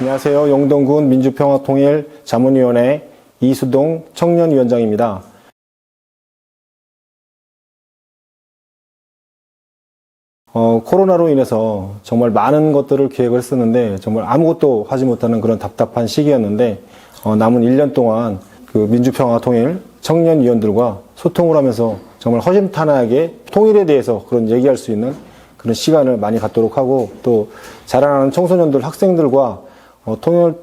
안녕하세요. 영동군 민주평화통일자문위원회 이수동 청년위원장입니다. 코로나로 인해서 정말 많은 것들을 계획을 했었는데 정말 아무것도 하지 못하는 그런 답답한 시기였는데 남은 1년 동안 그 민주평화통일 청년위원들과 소통을 하면서 정말 허심탄회하게 통일에 대해서 그런 얘기할 수 있는 그런 시간을 많이 갖도록 하고, 또 자라나는 청소년들, 학생들과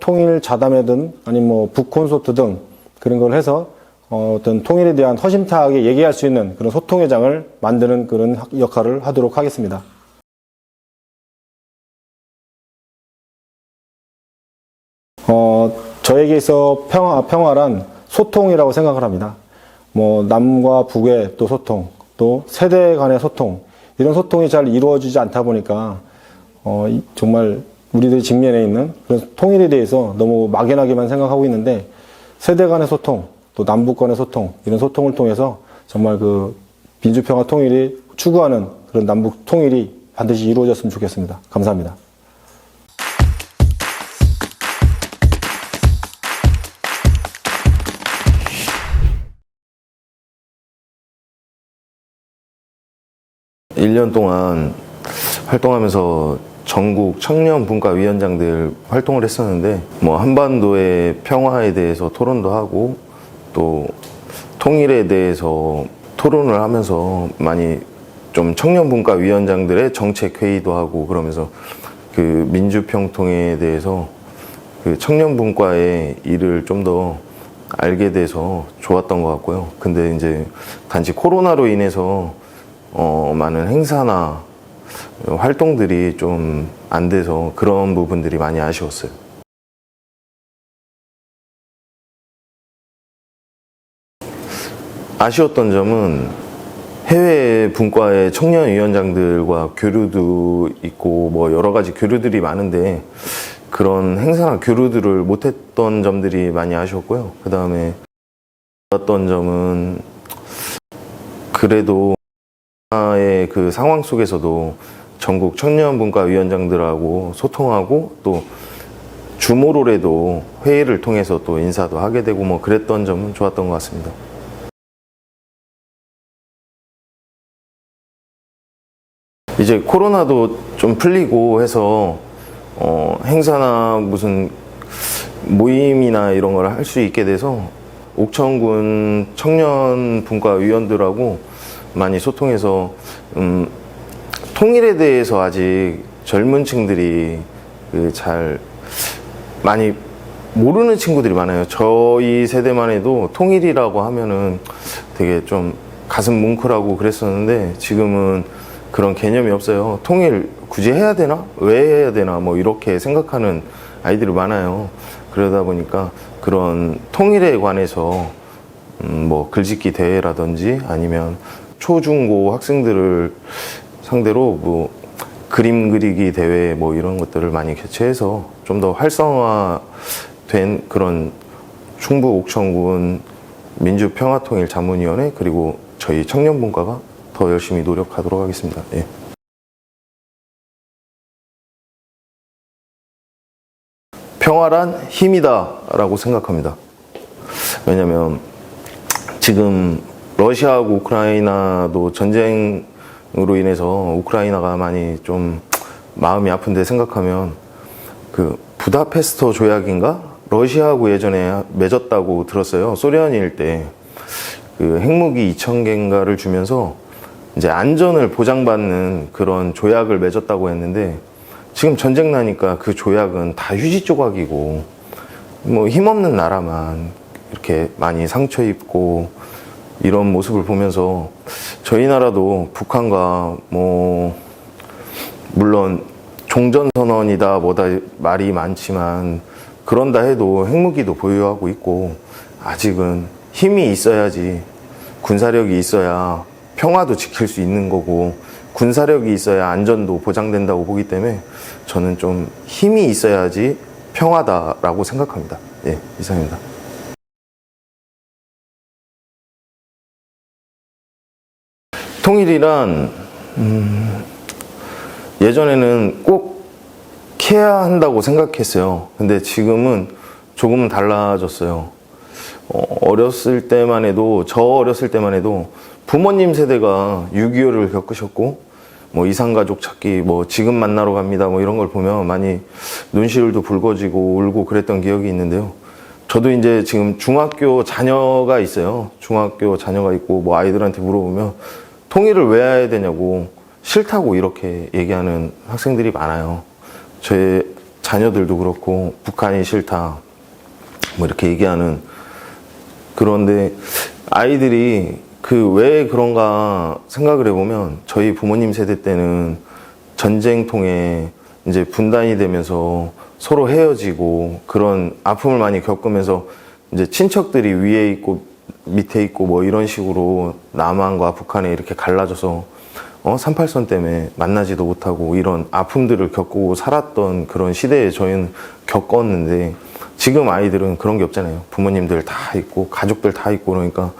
통일 자담회든 아니면 뭐 북콘서트 등 그런 걸 해서 어떤 통일에 대한 허심탄회하게 얘기할 수 있는 그런 소통회장을 만드는 그런 역할을 하도록 하겠습니다. 저에게 있어 평화란 소통이라고 생각을 합니다. 뭐 남과 북의 또 소통, 또 세대 간의 소통, 이런 소통이 잘 이루어지지 않다 보니까 정말 우리들이 직면해 있는 그런 통일에 대해서 너무 막연하게만 생각하고 있는데, 세대 간의 소통, 또 남북 간의 소통, 이런 소통을 통해서 정말 그 민주평화 통일이 추구하는 그런 남북 통일이 반드시 이루어졌으면 좋겠습니다. 감사합니다. 일 년 동안 활동하면서 전국 청년분과위원장들 활동을 했었는데, 뭐 한반도의 평화에 대해서 토론도 하고 또 통일에 대해서 토론을 하면서 많이 좀 청년분과위원장들의 정책회의도 하고, 그러면서 그 민주평통에 대해서 그 청년분과의 일을 좀 더 알게 돼서 좋았던 것 같고요. 근데 이제 단지 코로나로 인해서 많은 행사나 활동들이 좀 안 돼서 그런 부분들이 많이 아쉬웠어요. 아쉬웠던 점은 해외 분과의 청년위원장들과 교류도 있고 뭐 여러 가지 교류들이 많은데 그런 행사나 교류들을 못했던 점들이 많이 아쉬웠고요. 그 다음에 좋았던 점은 그래도 의 그 상황 속에서도 전국 청년분과위원장들하고 소통하고 또 주모로라도 회의를 통해서 또 인사도 하게 되고 뭐 그랬던 점은 좋았던 것 같습니다. 이제 코로나도 좀 풀리고 해서 행사나 무슨 모임이나 이런 걸 할 수 있게 돼서 옥천군 청년분과위원들하고 많이 소통해서 통일에 대해서 아직 젊은 층들이 잘 많이 모르는 친구들이 많아요. 저희 세대만 해도 통일이라고 하면은 되게 좀 가슴 뭉클하고 그랬었는데 지금은 그런 개념이 없어요. 통일 굳이 해야 되나? 왜 해야 되나? 뭐 이렇게 생각하는 아이들이 많아요. 그러다 보니까 그런 통일에 관해서 뭐 글짓기 대회라든지 아니면 초중고 학생들을 상대로 뭐 그림 그리기 대회 뭐 이런 것들을 많이 개최해서 좀 더 활성화된 그런 충북 옥천군 민주평화통일자문위원회 그리고 저희 청년분과가 더 열심히 노력하도록 하겠습니다. 예. 평화란 힘이다 라고 생각합니다. 왜냐면 지금 러시아하고 우크라이나도 전쟁으로 인해서 우크라이나가 많이 좀 마음이 아픈데 생각하면 그 부다페스트 조약인가? 러시아하고 예전에 맺었다고 들었어요. 소련일 때 그 핵무기 2,000개인가를 주면서 이제 안전을 보장받는 그런 조약을 맺었다고 했는데 지금 전쟁 나니까 그 조약은 다 휴지 조각이고 뭐 힘없는 나라만 이렇게 많이 상처 입고 이런 모습을 보면서 저희 나라도 북한과 뭐 물론 종전선언이다 뭐다 말이 많지만 그런다 해도 핵무기도 보유하고 있고 아직은 힘이 있어야지 군사력이 있어야 평화도 지킬 수 있는 거고 군사력이 있어야 안전도 보장된다고 보기 때문에 저는 좀 힘이 있어야지 평화다라고 생각합니다. 예, 이상입니다. 통일이란 예전에는 꼭 해야 한다고 생각했어요. 근데 지금은 조금은 달라졌어요. 어렸을 때만 해도, 저 어렸을 때만 해도 부모님 세대가 6.25를 겪으셨고, 뭐 이산가족 찾기, 뭐 지금 만나러 갑니다, 뭐 이런 걸 보면 많이 눈시울도 붉어지고 울고 그랬던 기억이 있는데요. 저도 이제 지금 중학교 자녀가 있어요. 중학교 자녀가 있고, 뭐 아이들한테 물어보면 통일을 왜 해야 되냐고, 싫다고 이렇게 얘기하는 학생들이 많아요. 제 자녀들도 그렇고, 북한이 싫다, 뭐 이렇게 얘기하는. 그런데 아이들이 왜 그런가 생각을 해보면, 저희 부모님 세대 때는 전쟁 통해 이제 분단이 되면서 서로 헤어지고 그런 아픔을 많이 겪으면서 이제 친척들이 위에 있고 밑에 있고 뭐 이런 식으로 남한과 북한에 이렇게 갈라져서 38선 때문에 만나지도 못하고 이런 아픔들을 겪고 살았던 그런 시대에 저희는 겪었는데, 지금 아이들은 그런 게 없잖아요. 부모님들 다 있고 가족들 다 있고, 그러니까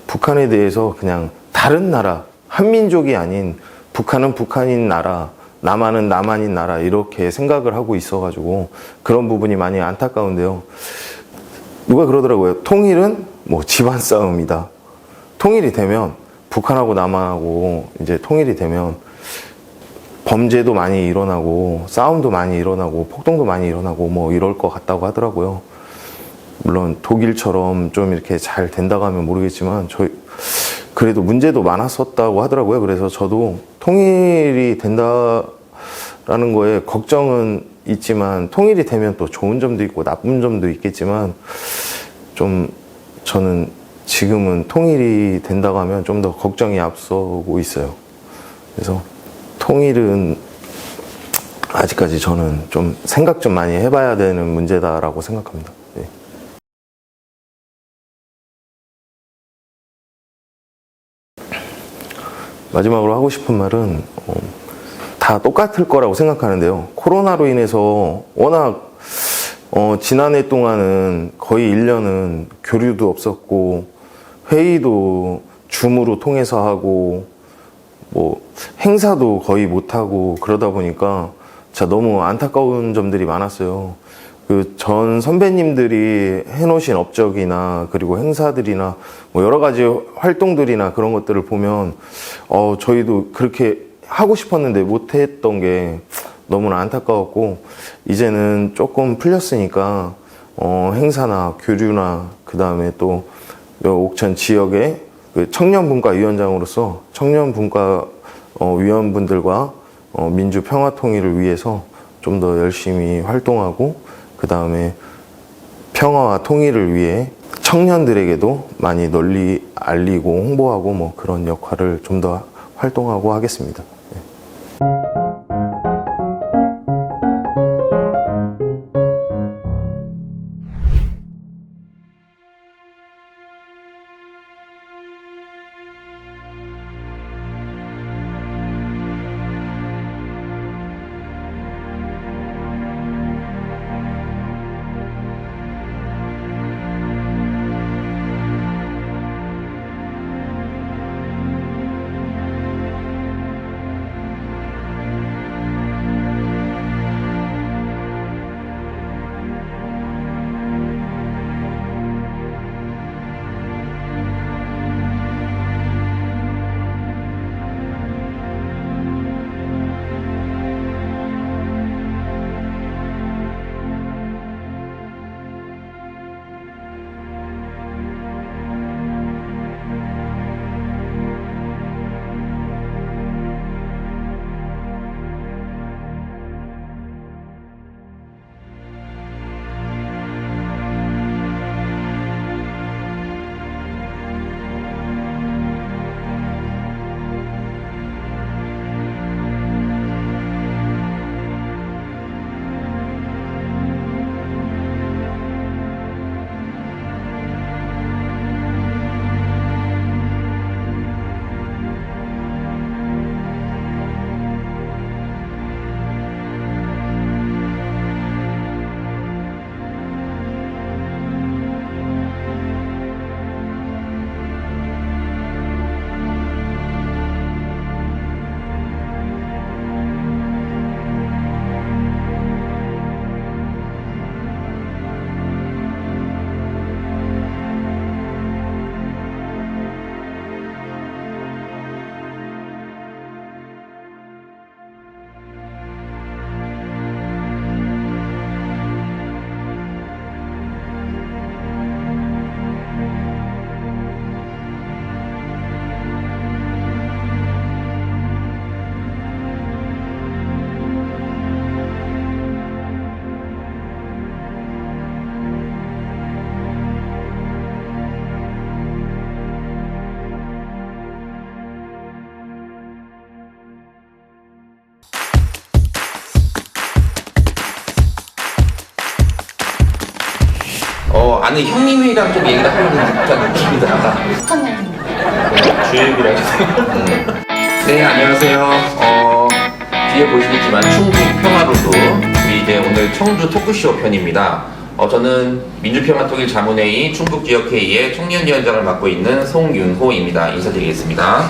북한에 대해서 그냥 다른 나라, 한민족이 아닌 북한은 북한인 나라, 남한은 남한인 나라, 이렇게 생각을 하고 있어가지고 그런 부분이 많이 안타까운데요. 누가 그러더라고요. 통일은 뭐 집안 싸움이다. 통일이 되면, 북한하고 남한하고 이제 통일이 되면 범죄도 많이 일어나고 싸움도 많이 일어나고 폭동도 많이 일어나고 뭐 이럴 것 같다고 하더라고요. 물론 독일처럼 좀 이렇게 잘 된다고 하면 모르겠지만 그래도 문제도 많았었다고 하더라고요. 그래서 저도 통일이 된다라는 거에 걱정은 있지만, 통일이 되면 또 좋은 점도 있고 나쁜 점도 있겠지만, 좀 저는 지금은 통일이 된다고 하면 좀 더 걱정이 앞서고 있어요. 그래서 통일은 아직까지 저는 좀 생각 좀 많이 해봐야 되는 문제다라고 생각합니다. 네. 마지막으로 하고 싶은 말은 다 똑같을 거라고 생각하는데요. 코로나로 인해서 워낙 지난해 동안은 거의 1년은 교류도 없었고 회의도 줌으로 통해서 하고 뭐 행사도 거의 못하고 그러다 보니까 진짜 너무 안타까운 점들이 많았어요. 전 선배님들이 해놓으신 업적이나 그리고 행사들이나 뭐 여러 가지 활동들이나 그런 것들을 보면 저희도 그렇게 하고 싶었는데 못했던 게 너무나 안타까웠고, 이제는 조금 풀렸으니까 행사나 교류나 그 다음에 또 옥천 지역의 청년분과위원장으로서 청년분과 위원분들과 민주평화통일을 위해서 좀 더 열심히 활동하고, 그 다음에 평화와 통일을 위해 청년들에게도 많이 널리 알리고 홍보하고 뭐 그런 역할을 좀 더 활동하고 하겠습니다. 아는 형님이랑 좀 얘기를 하려는 듯한 느낌이 나가. 2000년생입니다. 주입이라 해주세요. 네, 안녕하세요. 뒤에 보시겠지만 충북 평화로도 우리 이제 오늘 청주 토크쇼 편입니다. 저는 민주평화통일 자문회의 충북지역회의의 청년위원장을 맡고 있는 송윤호입니다. 인사드리겠습니다.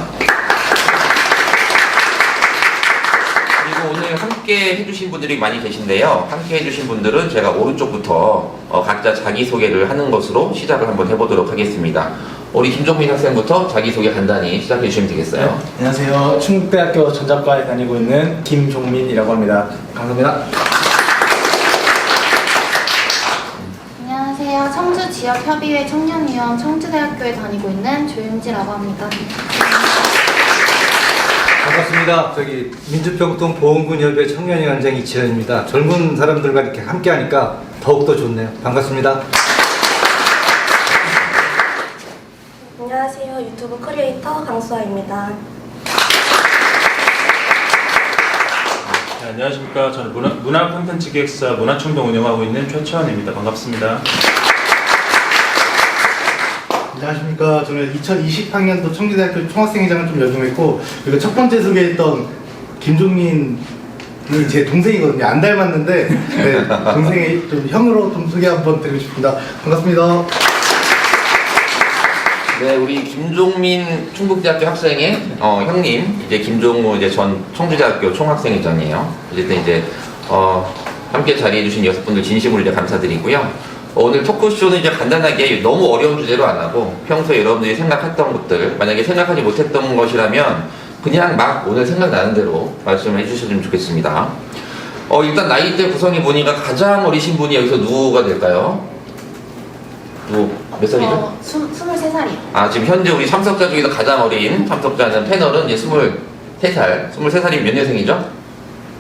그리고 오늘 함께 해주신 분들이 많이 계신데요. 함께 해주신 분들은 제가 오른쪽부터 각자 자기소개를 하는 것으로 시작을 한번 해보도록 하겠습니다. 우리 김종민 학생부터 자기소개 간단히 시작해 주시면 되겠어요. 안녕하세요. 충북대학교 전자과에 다니고 있는 김종민이라고 합니다. 감사합니다. 안녕하세요. 청주지역협의회 청년위원 청주대학교에 다니고 있는 조윤지라고 합니다. 반갑습니다. 저기 민주평통 보험군협의 청년위원장 이치현입니다. 젊은 사람들과 이렇게 함께하니까 더욱더 좋네요. 반갑습니다. 안녕하세요. 유튜브 크리에이터 강수아입니다. 네, 안녕하십니까. 저는 문화 콘텐츠 기획사 문화청동 운영하고 있는 최채원입니다. 반갑습니다. 안녕하십니까. 저는 2020학년도 청주대학교 총학생회장을 좀 역임했고, 그리고 첫 번째 소개했던 김종민이 제 동생이거든요. 안 닮았는데, 네, 동생이 좀 형으로 좀 소개 한번 드리고 싶습니다. 반갑습니다. 네, 우리 김종민 충북대학교 학생의 형님, 이제 김종무 이제 전 청주대학교 총학생회장이에요. 어쨌든 이제 함께 자리해주신 6분들 진심으로 이제 감사드리고요. 오늘 토크쇼는 이제 간단하게 너무 어려운 주제로 안 하고 평소에 여러분들이 생각했던 것들, 만약에 생각하지 못했던 것이라면 그냥 막 오늘 생각나는 대로 말씀을 해주셨으면 좋겠습니다. 일단 나이대 구성이 보니까 가장 어리신 분이 여기서 누가 될까요? 몇 살이죠? 23살이요. 아, 지금 현재 우리 참석자 중에서 가장 어린 참석자는 패널은 이제 23살. 23살이면 몇 년생이죠?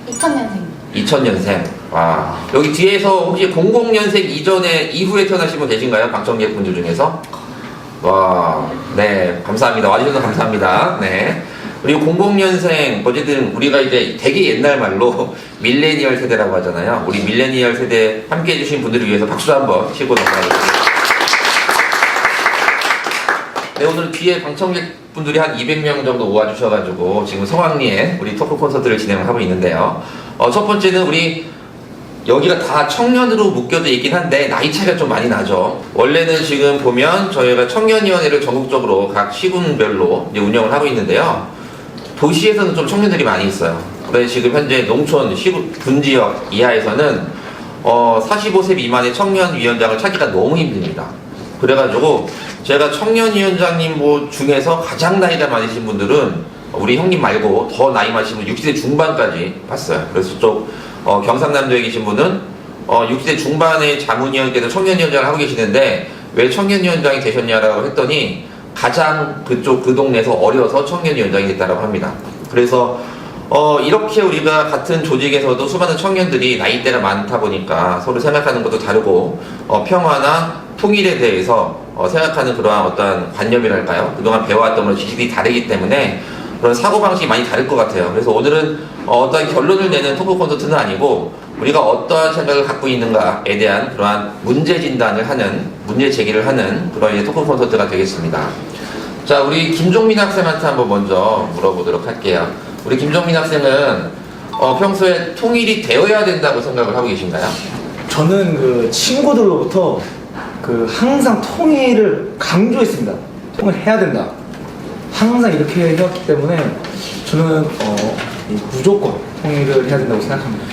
2000년생입니다. 2000년생. 와. 여기 뒤에서 혹시 00년생 이후에 태어나신 분 계신가요? 방청객 분들 중에서? 와. 네. 감사합니다. 와주셔서 감사합니다. 네. 그리고 00년생, 어쨌든 우리가 이제 되게 옛날 말로 밀레니얼 세대라고 하잖아요. 우리 밀레니얼 세대 함께 해주신 분들을 위해서 박수 한번 치고 넘어가겠습니다. 네, 오늘 뒤에 방청객 분들이 한 200명 정도 모아주셔가지고 지금 성황리에 우리 토크 콘서트를 진행을 하고 있는데요. 첫 번째는 우리 여기가 다 청년으로 묶여져 있긴 한데 나이 차이가 좀 많이 나죠. 원래는 지금 보면 저희가 청년위원회를 전국적으로 각 시군별로 이제 운영을 하고 있는데요. 도시에서는 좀 청년들이 많이 있어요. 그래서 지금 현재 농촌 시군 군지역 이하에서는 45세 미만의 청년위원장을 찾기가 너무 힘듭니다. 그래가지고 제가 청년위원장님 중에서 가장 나이가 많으신 분들은 우리 형님 말고 더 나이 많으신 분 60대 중반까지 봤어요. 그래서 쪽 경상남도에 계신 분은 60대 중반의 자문위원께서 청년위원장을 하고 계시는데 왜 청년위원장이 되셨냐라고 했더니 가장 그쪽 그 동네에서 어려서 청년위원장이 됐다고 합니다. 그래서 이렇게 우리가 같은 조직에서도 수많은 청년들이 나이대가 많다 보니까 서로 생각하는 것도 다르고 평화나 통일에 대해서 생각하는 그러한 어떤 관념이랄까요? 그동안 배워왔던 그런 지식이 다르기 때문에 그런 사고방식이 많이 다를 것 같아요. 그래서 오늘은 어떤 결론을 내는 토크 콘서트는 아니고 우리가 어떠한 생각을 갖고 있는가에 대한 그러한 문제 진단을 하는, 문제 제기를 하는 그런 토크 콘서트가 되겠습니다. 자, 우리 김종민 학생한테 한번 먼저 물어보도록 할게요. 우리 김종민 학생은 평소에 통일이 되어야 된다고 생각을 하고 계신가요? 저는 그 친구들로부터 항상 통일을 강조했습니다. 통일해야 된다. 항상 이렇게 해왔기 때문에 저는 무조건 통일을 해야 된다고 생각합니다.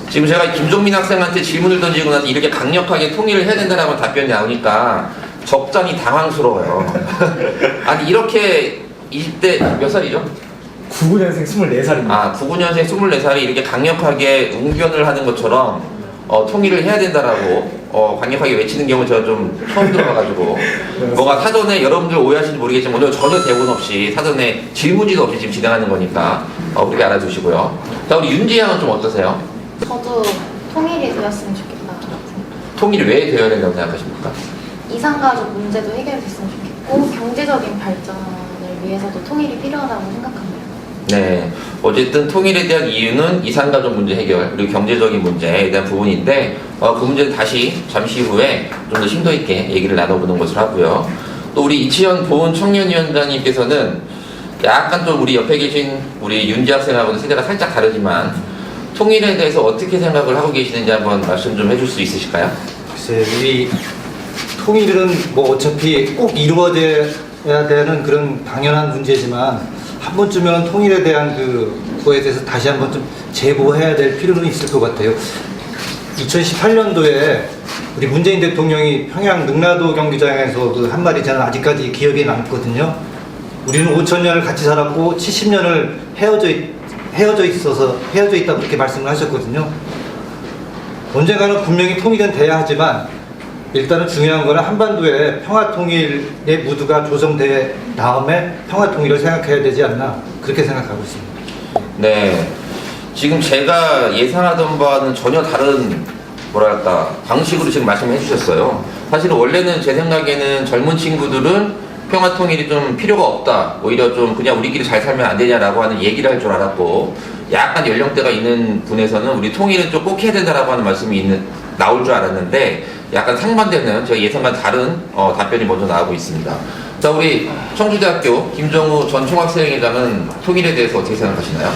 지금 제가 김종민 학생한테 질문을 던지고 나서 이렇게 강력하게 통일을 해야 된다는 답변이 나오니까 적잖이 당황스러워요. 아니 이렇게 20대 몇 살이죠? 99년생 24살입니다. 아, 99년생 24살이 이렇게 강력하게 웅변을 하는 것처럼 통일을 해야 된다라고 강력하게 외치는 경우 제가 좀 처음 들어봐가지고 뭐가 사전에 여러분들 오해하실지 모르겠지만 오늘 전혀 대본 없이 사전에 질문지도 없이 지금 진행하는 거니까 그렇게 알아두시고요. 자, 우리 윤지 양은 좀 어떠세요? 저도 통일이 되었으면 좋겠다. 통일이 왜 되어야 된다고 생각하십니까? 이산가족 문제도 해결됐으면 좋겠고 경제적인 발전을 위해서도 통일이 필요하다고 생각합니다. 네. 어쨌든 통일에 대한 이유는 이산가족 문제 해결, 그리고 경제적인 문제에 대한 부분인데, 그 문제는 다시 잠시 후에 좀 더 심도 있게 얘기를 나눠보는 것으로 하고요. 또 우리 이치현 보훈 청년위원장님께서는 약간 좀 우리 옆에 계신 우리 윤지 학생하고는 세대가 살짝 다르지만, 통일에 대해서 어떻게 생각을 하고 계시는지 한번 말씀 좀 해줄 수 있으실까요? 글쎄, 우리 통일은 뭐 어차피 꼭 이루어져야 되는 그런 당연한 문제지만 한 번쯤은 통일에 대한 그거에 대해서 다시 한번 좀 재고해야 될 필요는 있을 것 같아요. 2018년도에 우리 문재인 대통령이 평양 능라도 경기장에서 그 한 말이 저는 아직까지 기억에 남거든요. 우리는 5,000년을 같이 살았고 70년을 헤어져 있다 그렇게 말씀을 하셨거든요. 언젠가는 분명히 통일은 돼야 하지만 일단은 중요한 거는 한반도의 평화통일의 무드가 조성된 다음에 평화통일을 생각해야 되지 않나 그렇게 생각하고 있습니다. 네. 지금 제가 예상하던 바는 전혀 다른 뭐랄까 방식으로 지금 말씀해 주셨어요. 사실은 원래는 제 생각에는 젊은 친구들은 평화통일이 좀 필요가 없다, 오히려 좀 그냥 우리끼리 잘 살면 안 되냐라고 하는 얘기를 할 줄 알았고, 약간 연령대가 있는 분에서는 우리 통일은 좀 꼭 해야 된다라고 하는 말씀이 나올 줄 알았는데 약간 상반되는 제가 예상과 다른 답변이 먼저 나오고 있습니다. 자, 우리 청주대학교 김정우 전 총학생회장은 통일에 대해서 어떻게 생각하시나요?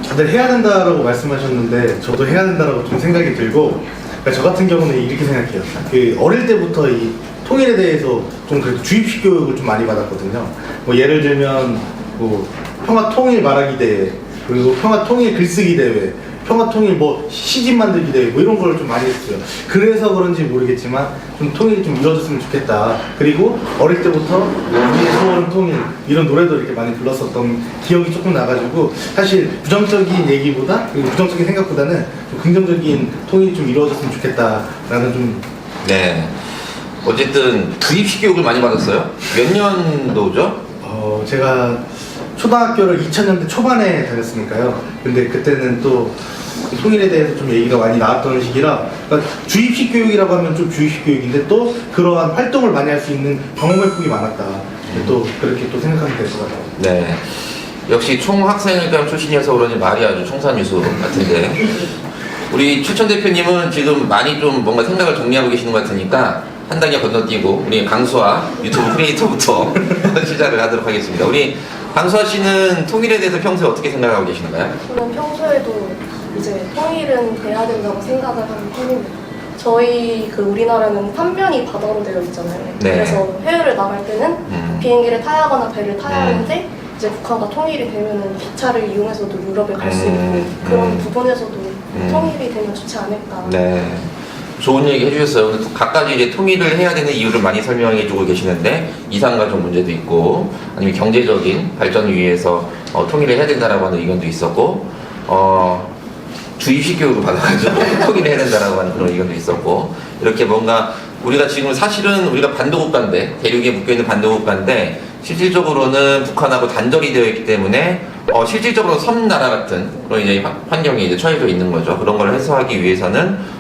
다들 해야 된다라고 말씀하셨는데 저도 해야 된다라고 좀 생각이 들고, 그러니까 저 같은 경우는 이렇게 생각해요. 그 어릴 때부터 이 통일에 대해서 좀 그래도 주입식 교육을 좀 많이 받았거든요. 뭐 예를 들면 뭐 평화통일 말하기 대회, 그리고 평화통일 글쓰기 대회, 평화통일 뭐 시집 만들기 대회 뭐 이런 걸 좀 많이 했어요. 그래서 그런지 모르겠지만 좀 통일이 좀 이루어졌으면 좋겠다. 그리고 어릴 때부터 우리의 소원 통일 이런 노래도 이렇게 많이 불렀었던 기억이 조금 나가지고, 사실 부정적인 얘기보다, 그리고 부정적인 생각보다는 좀 긍정적인 통일이 좀 이루어졌으면 좋겠다라는 좀. 네. 어쨌든 주입식 교육을 많이 받았어요? 몇 년도죠? 제가 초등학교를 2000년대 초반에 다녔으니까요. 근데 그때는 또 통일에 대해서 좀 얘기가 많이 나왔던 시기라, 그러니까 주입식 교육이라고 하면 좀 주입식 교육인데 또 그러한 활동을 많이 할 수 있는 경험의 폭이 많았다. 또 그렇게 또 생각하면 될 것 같아요. 네. 역시 총학생회장 출신이어서 그런지 말이 아주 청산유수 같은데, 우리 최천 대표님은 지금 많이 좀 뭔가 생각을 정리하고 계시는 것 같으니까 한 단계 건너뛰고 우리 강수아 유튜브 크리에이터부터 시작을 하도록 하겠습니다. 우리 강수아 씨는 통일에 대해서 평소에 어떻게 생각하고 계시는가요? 저는 평소에도 이제 통일은 돼야 된다고 생각을 하는 편입니다. 저희 우리나라는 판면이 바다로 되어 있잖아요. 네. 그래서 해외를 나갈 때는 비행기를 타야 하거나 배를 타야 하는데 이제 북한과 통일이 되면은 기차를 이용해서도 유럽에 갈 수 있고 그런 부분에서도 통일이 되면 좋지 않을까. 네. 좋은 얘기 해주셨어요. 오늘 각가지 이제 통일을 해야 되는 이유를 많이 설명해주고 계시는데, 이산가족 문제도 있고, 아니면 경제적인 발전을 위해서 통일을 해야 된다라고 하는 의견도 있었고, 주입식 교육을 받아가지고 통일을 해야 된다라고 하는 그런 의견도 있었고, 이렇게 뭔가 우리가 지금 사실은 우리가 반도국가인데, 대륙에 묶여있는 반도국가인데, 실질적으로는 북한하고 단절이 되어 있기 때문에 실질적으로 섬나라 같은 그런 이제 환경에 이제 처해져 있는 거죠. 그런 걸 해소하기 위해서는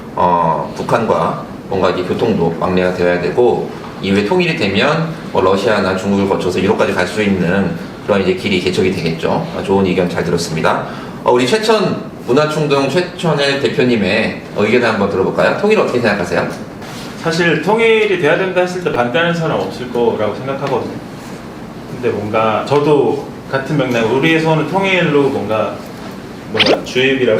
북한과 뭔가 이제 교통도 왕래가 되어야 되고, 이후에 통일이 되면 뭐 러시아나 중국을 거쳐서 유럽까지 갈 수 있는 그런 이제 길이 개척이 되겠죠. 좋은 의견 잘 들었습니다. 우리 최천 문화충동 최천의 대표님의 의견을 한번 들어볼까요? 통일 어떻게 생각하세요? 사실 통일이 돼야 된다 했을 때 반대하는 사람 없을 거라고 생각하거든요. 근데 뭔가 저도 같은 맥락, 우리의 소원은 통일로 뭔가 주입이라고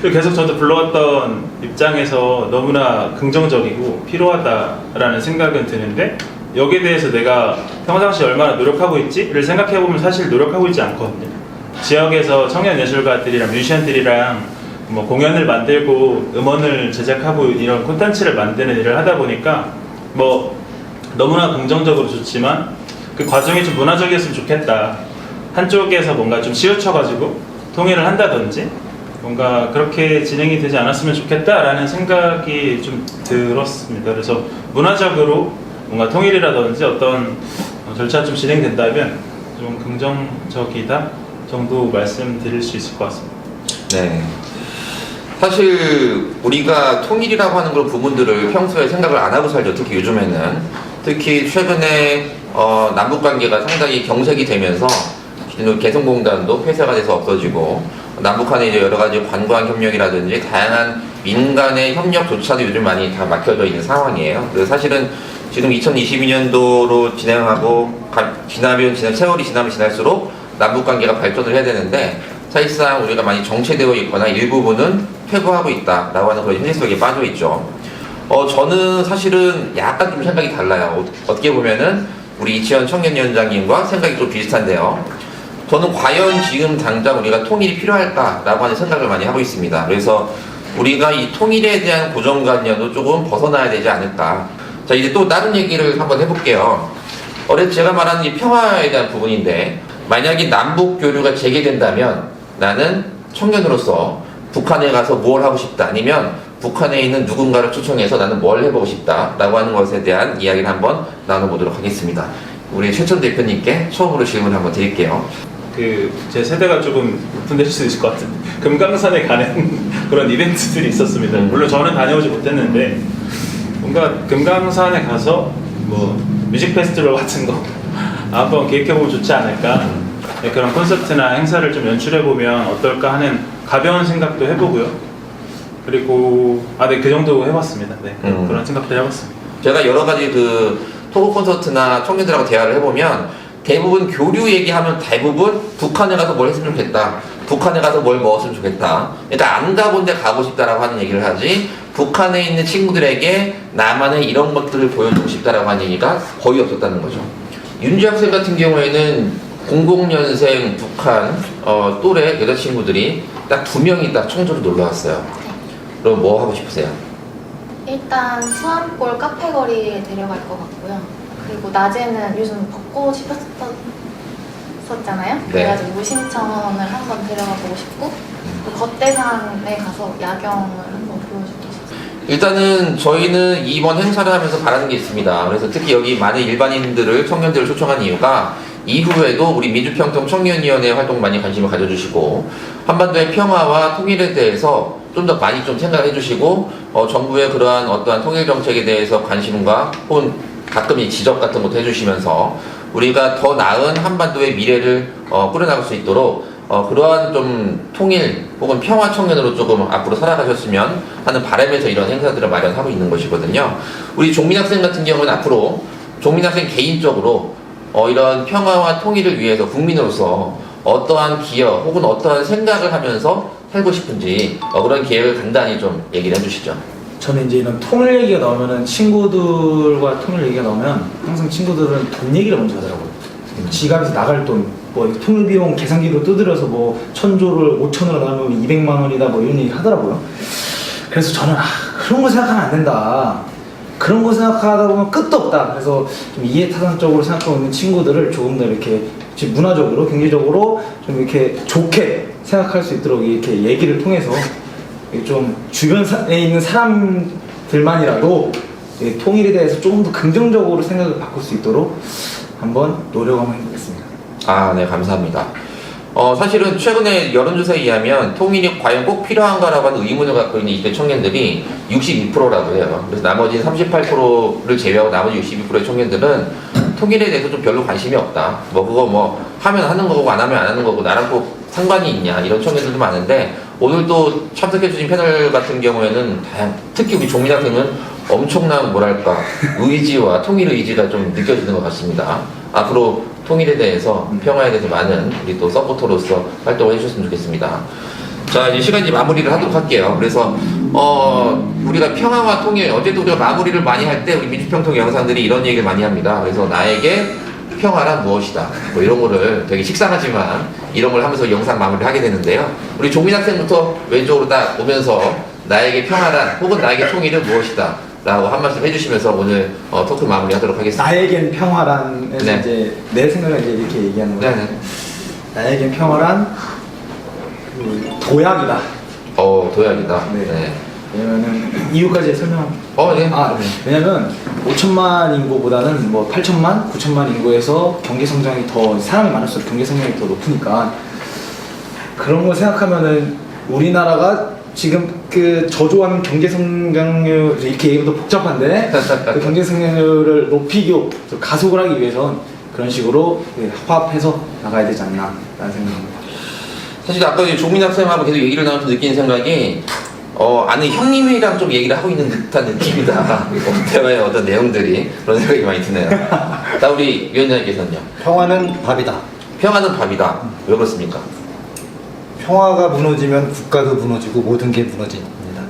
계속 저도 불러왔던 입장에서 너무나 긍정적이고 필요하다라는 생각은 드는데, 여기에 대해서 내가 평상시에 얼마나 노력하고 있지를 생각해보면 사실 노력하고 있지 않거든요. 지역에서 청년 예술가들이랑 뮤지션들이랑 뭐 공연을 만들고 음원을 제작하고 이런 콘텐츠를 만드는 일을 하다 보니까 뭐 너무나 긍정적으로 좋지만 그 과정이 좀 문화적이었으면 좋겠다. 한쪽에서 뭔가 좀 치우쳐가지고 통일을 한다든지 뭔가 그렇게 진행이 되지 않았으면 좋겠다라는 생각이 좀 들었습니다. 그래서 문화적으로 뭔가 통일이라든지 어떤 절차가 좀 진행된다면 좀 긍정적이다 정도 말씀드릴 수 있을 것 같습니다. 네. 사실 우리가 통일이라고 하는 그런 부분들을 평소에 생각을 안 하고 살죠. 특히 요즘에는 특히 최근에 남북 관계가 상당히 경색이 되면서 개성공단도 폐쇄가 돼서 없어지고 남북 간의 이제 여러 가지 관광 협력이라든지 다양한 민간의 협력조차도 요즘 많이 다 막혀져 있는 상황이에요. 그래서 사실은 지금 2022년도로 진행하고 세월이 지나면 지날수록 남북 관계가 발전을 해야 되는데 사실상 우리가 많이 정체되어 있거나 일부분은 퇴보하고 있다라고 하는 그런 현실 속에 빠져 있죠. 저는 사실은 약간 좀 생각이 달라요. 어떻게 보면은 우리 이치현 청년위원장님과 생각이 좀 비슷한데요. 저는 과연 지금 당장 우리가 통일이 필요할까라고 하는 생각을 많이 하고 있습니다. 그래서 우리가 이 통일에 대한 고정관념도 조금 벗어나야 되지 않을까. 자, 이제 또 다른 얘기를 한번 해볼게요. 제가 말하는 이 평화에 대한 부분인데, 만약에 남북 교류가 재개된다면 나는 청년으로서 북한에 가서 뭘 하고 싶다, 아니면 북한에 있는 누군가를 초청해서 나는 뭘 해보고 싶다라고 하는 것에 대한 이야기를 한번 나눠보도록 하겠습니다. 우리 최천 대표님께 처음으로 질문을 한번 드릴게요. 제 세대가 조금 오픈될 수 있을 것 같은데 금강산에 가는 그런 이벤트들이 있었습니다. 물론 저는 다녀오지 못했는데 뭔가 금강산에 가서 뭐 뮤직 페스티벌 같은 거 한번 기획해보면 좋지 않을까. 네, 그런 콘서트나 행사를 좀 연출해보면 어떨까 하는 가벼운 생각도 해보고요. 그리고 네, 그 정도 해봤습니다. 네, 그런 생각도 해봤습니다. 제가 여러 가지 그 토크 콘서트나 청년들하고 대화를 해보면 대부분 교류 얘기하면 대부분 북한에 가서 뭘 했으면 좋겠다, 북한에 가서 뭘 먹었으면 좋겠다, 그러니까 안 가본 데 가고 싶다라고 하는 얘기를 하지, 북한에 있는 친구들에게 나만의 이런 것들을 보여주고 싶다라고 하는 얘기가 거의 없었다는 거죠. 윤지 학생 같은 경우에는 00년생 북한 또래 여자친구들이 딱 2명이 딱 청주로 놀러 왔어요. 그럼 뭐 하고 싶으세요? 일단 수암골 카페거리에 데려갈 것 같고요. 그리고 낮에는 요즘 벚꽃이 폈었잖아요. 네. 그래가지고 무심천을 한번 데려가 보고 싶고, 또 겉대산에 가서 야경을 한번 보여주고 싶어요. 일단은 저희는 이번 행사를 하면서 바라는 게 있습니다. 그래서 특히 여기 많은 일반인들을, 청년들을 초청한 이유가 이후에도 우리 민주평통 청년위원회 활동 많이 관심을 가져주시고 한반도의 평화와 통일에 대해서 좀 더 많이 좀 생각을 해주시고 정부의 그러한 어떠한 통일 정책에 대해서 관심과 혹은 가끔 이 지적 같은 것도 해주시면서 우리가 더 나은 한반도의 미래를 꾸려나갈 수 있도록 그러한 좀 통일 혹은 평화 청년으로 조금 앞으로 살아가셨으면 하는 바람에서 이런 행사들을 마련하고 있는 것이거든요. 우리 종민 학생 같은 경우는 앞으로 종민 학생 개인적으로 이런 평화와 통일을 위해서 국민으로서 어떠한 기여 혹은 어떠한 생각을 하면서 살고 싶은지 그런 계획을 간단히 좀 얘기를 해주시죠. 저는 이제 이런 통일 얘기가 나오면은, 친구들과 통일 얘기가 나오면 항상 친구들은 돈 얘기를 먼저 하더라고요. 지갑에서 나갈 돈, 뭐 통일 비용 계산기로 두드려서 뭐 1000조를 5천으로 나누면 200만 원이다 뭐 이런 얘기 하더라고요. 그래서 저는 그런 거 생각하면 안 된다. 그런 거 생각하다 보면 끝도 없다. 그래서 좀 이해타산적으로 생각하고 있는 친구들을 조금 더 이렇게 문화적으로, 경제적으로 좀 이렇게 좋게 생각할 수 있도록 이렇게 얘기를 통해서 좀 주변에 있는 사람들만이라도 통일에 대해서 조금 더 긍정적으로 생각을 바꿀 수 있도록 한번 노력 한번 해보겠습니다. 네, 감사합니다. 사실은 최근에 여론조사에 의하면 통일이 과연 꼭 필요한가라고 하는 의문을 갖고 있는 20대 청년들이 62%라고 해요. 그래서 나머지 38%를 제외하고 나머지 62%의 청년들은 통일에 대해서 좀 별로 관심이 없다. 그거 하면 하는 거고 안 하면 안 하는 거고 나랑 꼭 상관이 있냐, 이런 청년들도 많은데, 오늘 또 참석해주신 패널 같은 경우에는 특히 우리 종민 학생은 엄청난 의지와 통일 의지가 좀 느껴지는 것 같습니다. 앞으로 통일에 대해서, 평화에 대해서 많은 우리 또 서포터로서 활동을 해주셨으면 좋겠습니다. 자, 이제 시간 마무리를 하도록 할게요. 그래서 우리가 평화와 통일, 어쨌든 우리가 마무리를 많이 할 때 우리 민주평통 영상들이 이런 얘기를 많이 합니다. 그래서 나에게 평화란 무엇이다, 뭐 이런 거를 되게 식상하지만 이런 걸 하면서 영상 마무리를 하게 되는데요. 우리 종민 학생부터 왼쪽으로 딱 오면서 나에게 평화란 혹은 나에게 통일은 무엇이다 라고 한 말씀 해주시면서 오늘 토크 마무리하도록 하겠습니다. 나에겐 평화란, 네. 이제 내 생각을 이제 이렇게 얘기하는 거예요. 네네. 나에겐 평화란 도약이다. 도약이다. 네. 네. 왜냐면은 이유까지 설명합니다. 네. 네. 왜냐면 5천만 인구보다는 뭐 8천만, 9천만 인구에서 경제 성장이 더, 사람이 많을수록 경제 성장이 더 높으니까, 그런 거 생각하면은 우리나라가 지금 그 저조한 경제 성장률 이렇게 얘기도 복잡한데 그 경제 성장률을 높이기 가속을 하기 위해선 그런 식으로 화합해서 나가야 되지 않나라는 생각입니다. 사실 아까 조민 학생하고 계속 얘기를 나누면서 느끼는 생각이 아는 형님이랑 좀 얘기를 하고 있는 듯한 느낌이다. 대화의 어떤 내용들이 그런 생각이 많이 드네요. 자, 우리 위원장님께서는요. 평화는 밥이다. 평화는 밥이다. 왜 그렇습니까? 평화가 무너지면 국가도 무너지고 모든 게 무너집니다.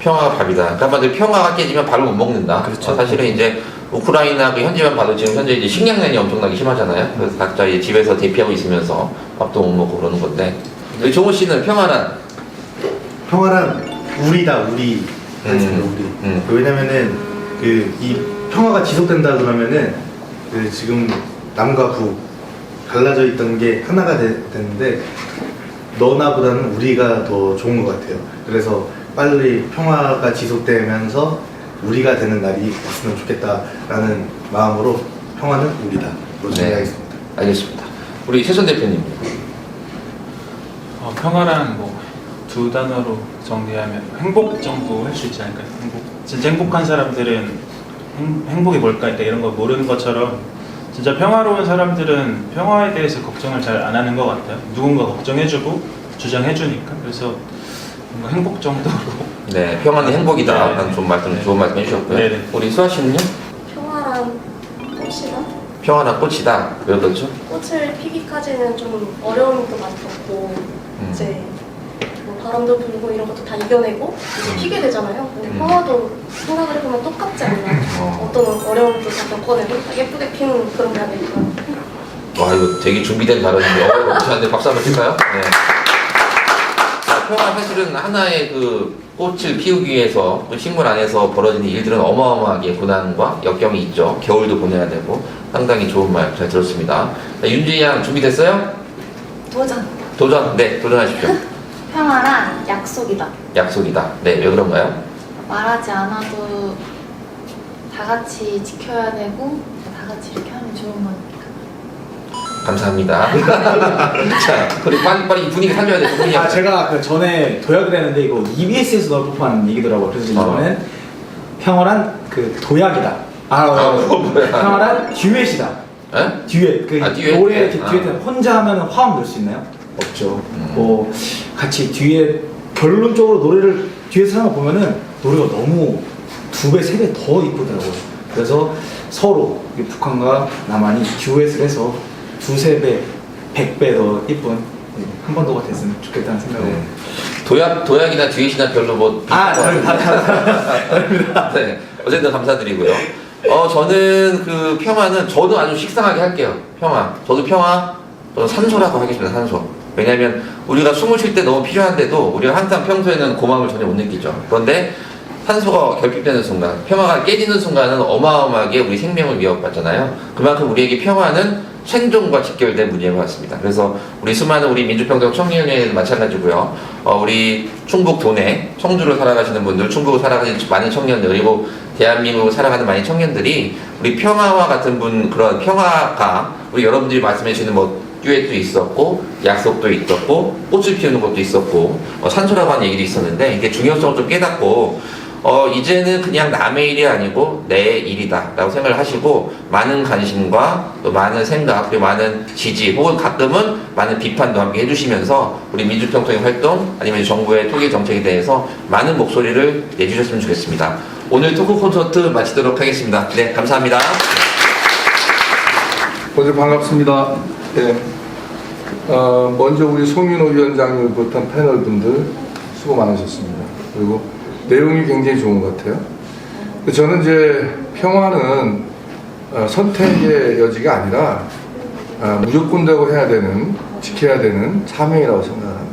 평화가 밥이다. 그러니까 한마디로 평화가 깨지면 밥을 못 먹는다. 그렇죠. 사실은 이제 우크라이나 그 현지만 봐도 지금 현재 이제 식량난이 엄청나게 심하잖아요. 그래서 각자 이제 집에서 대피하고 있으면서 밥도 못 먹고 그러는 건데. 우리 종호 씨는 평화란 우리다, 우리. 왜냐면은 이 평화가 지속된다 그러면은 지금 남과 북 갈라져 있던 게 하나가 되는데 너나보다는 우리가 더 좋은 것 같아요. 그래서 빨리 평화가 지속되면서 우리가 되는 날이 왔으면 좋겠다라는 마음으로 평화는 우리다로 정리하겠습니다. 알겠습니다. 우리 최선 대표님. 평화란 뭐 두 단어로 정리하면 행복 정도 할 수 있지 않을까요? 행복. 진짜 행복한 사람들은 행복이 뭘까 이런 거 모르는 것처럼 진짜 평화로운 사람들은 평화에 대해서 걱정을 잘 안 하는 것 같아요. 누군가 걱정해주고 주장해주니까. 그래서 뭔가 행복 정도로. 네, 평화는 행복이다. 네. 라는 좋은 말씀 해주셨고요. 네, 네. 우리 수아 씨는요? 평화랑 꽃이다. 평화나 꽃이다. 왜 그렇죠? 꽃을 피기까지는 좀 어려움도 많이 겪고 이제 뭐 바람도 불고 이런 것도 다 이겨내고 이제 피게 되잖아요. 근데 평화도 생각을 해보면 똑같지 않나. 어떤 어려움도 다 겪어내고 다 예쁘게 피는 그런 게 아닐까. 와, 이거 되게 준비된 발언인데 괜찮은데 박수 한번 칠까요? 네. 자, 평화 사실은 하나의 그 꽃을 피우기 위해서 그 식물 안에서 벌어지는 일들은 어마어마하게 고난과 역경이 있죠. 겨울도 보내야 되고 상당히 좋은 말 잘 들었습니다. 자, 윤주희 양 준비됐어요? 도전. 네, 도전하십시오. 평화란 약속이다. 약속이다. 네, 왜 그런가요? 말하지 않아도 다 같이 지켜야 되고 다 같이 이렇게 하면 좋은 거니까. 감사합니다. 자, 우리 빨리 분위기 살려야 돼. 분위기. 제가 그 전에 도약을 했는데 이거 EBS에서 넣을 법한 얘기더라고요. 그래서 이거는 평화란 그 도약이다. 뭐야? 평화란 듀엣이다. 에? 듀엣. 그 듀엣? 노래 이렇게 아. 듀엣 혼자 하면 화음 넣을 수 있나요? 없죠. 뭐 같이 듀엣 결론적으로 노래를 듀엣을 하는 거 보면은 노래가 너무 2배, 3배 더 이쁘더라고요. 그래서 서로 북한과 남한이 듀엣을 해서 2, 3배, 100배 더 이쁜 한 번 더가 됐으면 좋겠다는 생각을. 도약이나 듀엣이나 별로 뭐. 다릅니다. 네, 어쨌든 감사드리고요. 저는 그 평화는 저도 아주 식상하게 할게요. 평화. 저도 산소라고 하겠습니다. 산소. 왜냐하면 우리가 숨을 쉴 때 너무 필요한데도 우리가 항상 평소에는 고마움을 전혀 못 느끼죠. 그런데 산소가 결핍되는 순간, 평화가 깨지는 순간은 어마어마하게 우리 생명을 위협받잖아요. 그만큼 우리에게 평화는 생존과 직결된 문제인 것 같습니다. 그래서 우리 수많은 우리 민주평등 청년회는 마찬가지고요. 우리 충북 도내, 청주를 살아가시는 분들, 충북을 살아가시는 많은 청년들, 그리고 대한민국을 살아가는 많은 청년들이 우리 평화와 같은 그런 평화가 우리 여러분들이 말씀해 주시는 뭐 듀엣도 있었고 약속도 있었고 꽃을 피우는 것도 있었고 산소라고 하는 얘기도 있었는데 이게 중요성을 좀 깨닫고 이제는 그냥 남의 일이 아니고 내 일이다 라고 생각을 하시고 많은 관심과 또 많은 생각 그리고 많은 지지 혹은 가끔은 많은 비판도 함께 해주시면서 우리 민주평통의 활동 아니면 정부의 토기 정책에 대해서 많은 목소리를 내주셨으면 좋겠습니다. 오늘 토크 콘서트 마치도록 하겠습니다. 네, 감사합니다. 먼저 반갑습니다. 네. 먼저 우리 송윤호 위원장님 비롯한 패널 분들 수고 많으셨습니다. 그리고 내용이 굉장히 좋은 것 같아요. 저는 이제 평화는 선택의 여지가 아니라 무조건적으로 해야 되는, 지켜야 되는 사명이라고 생각합니다.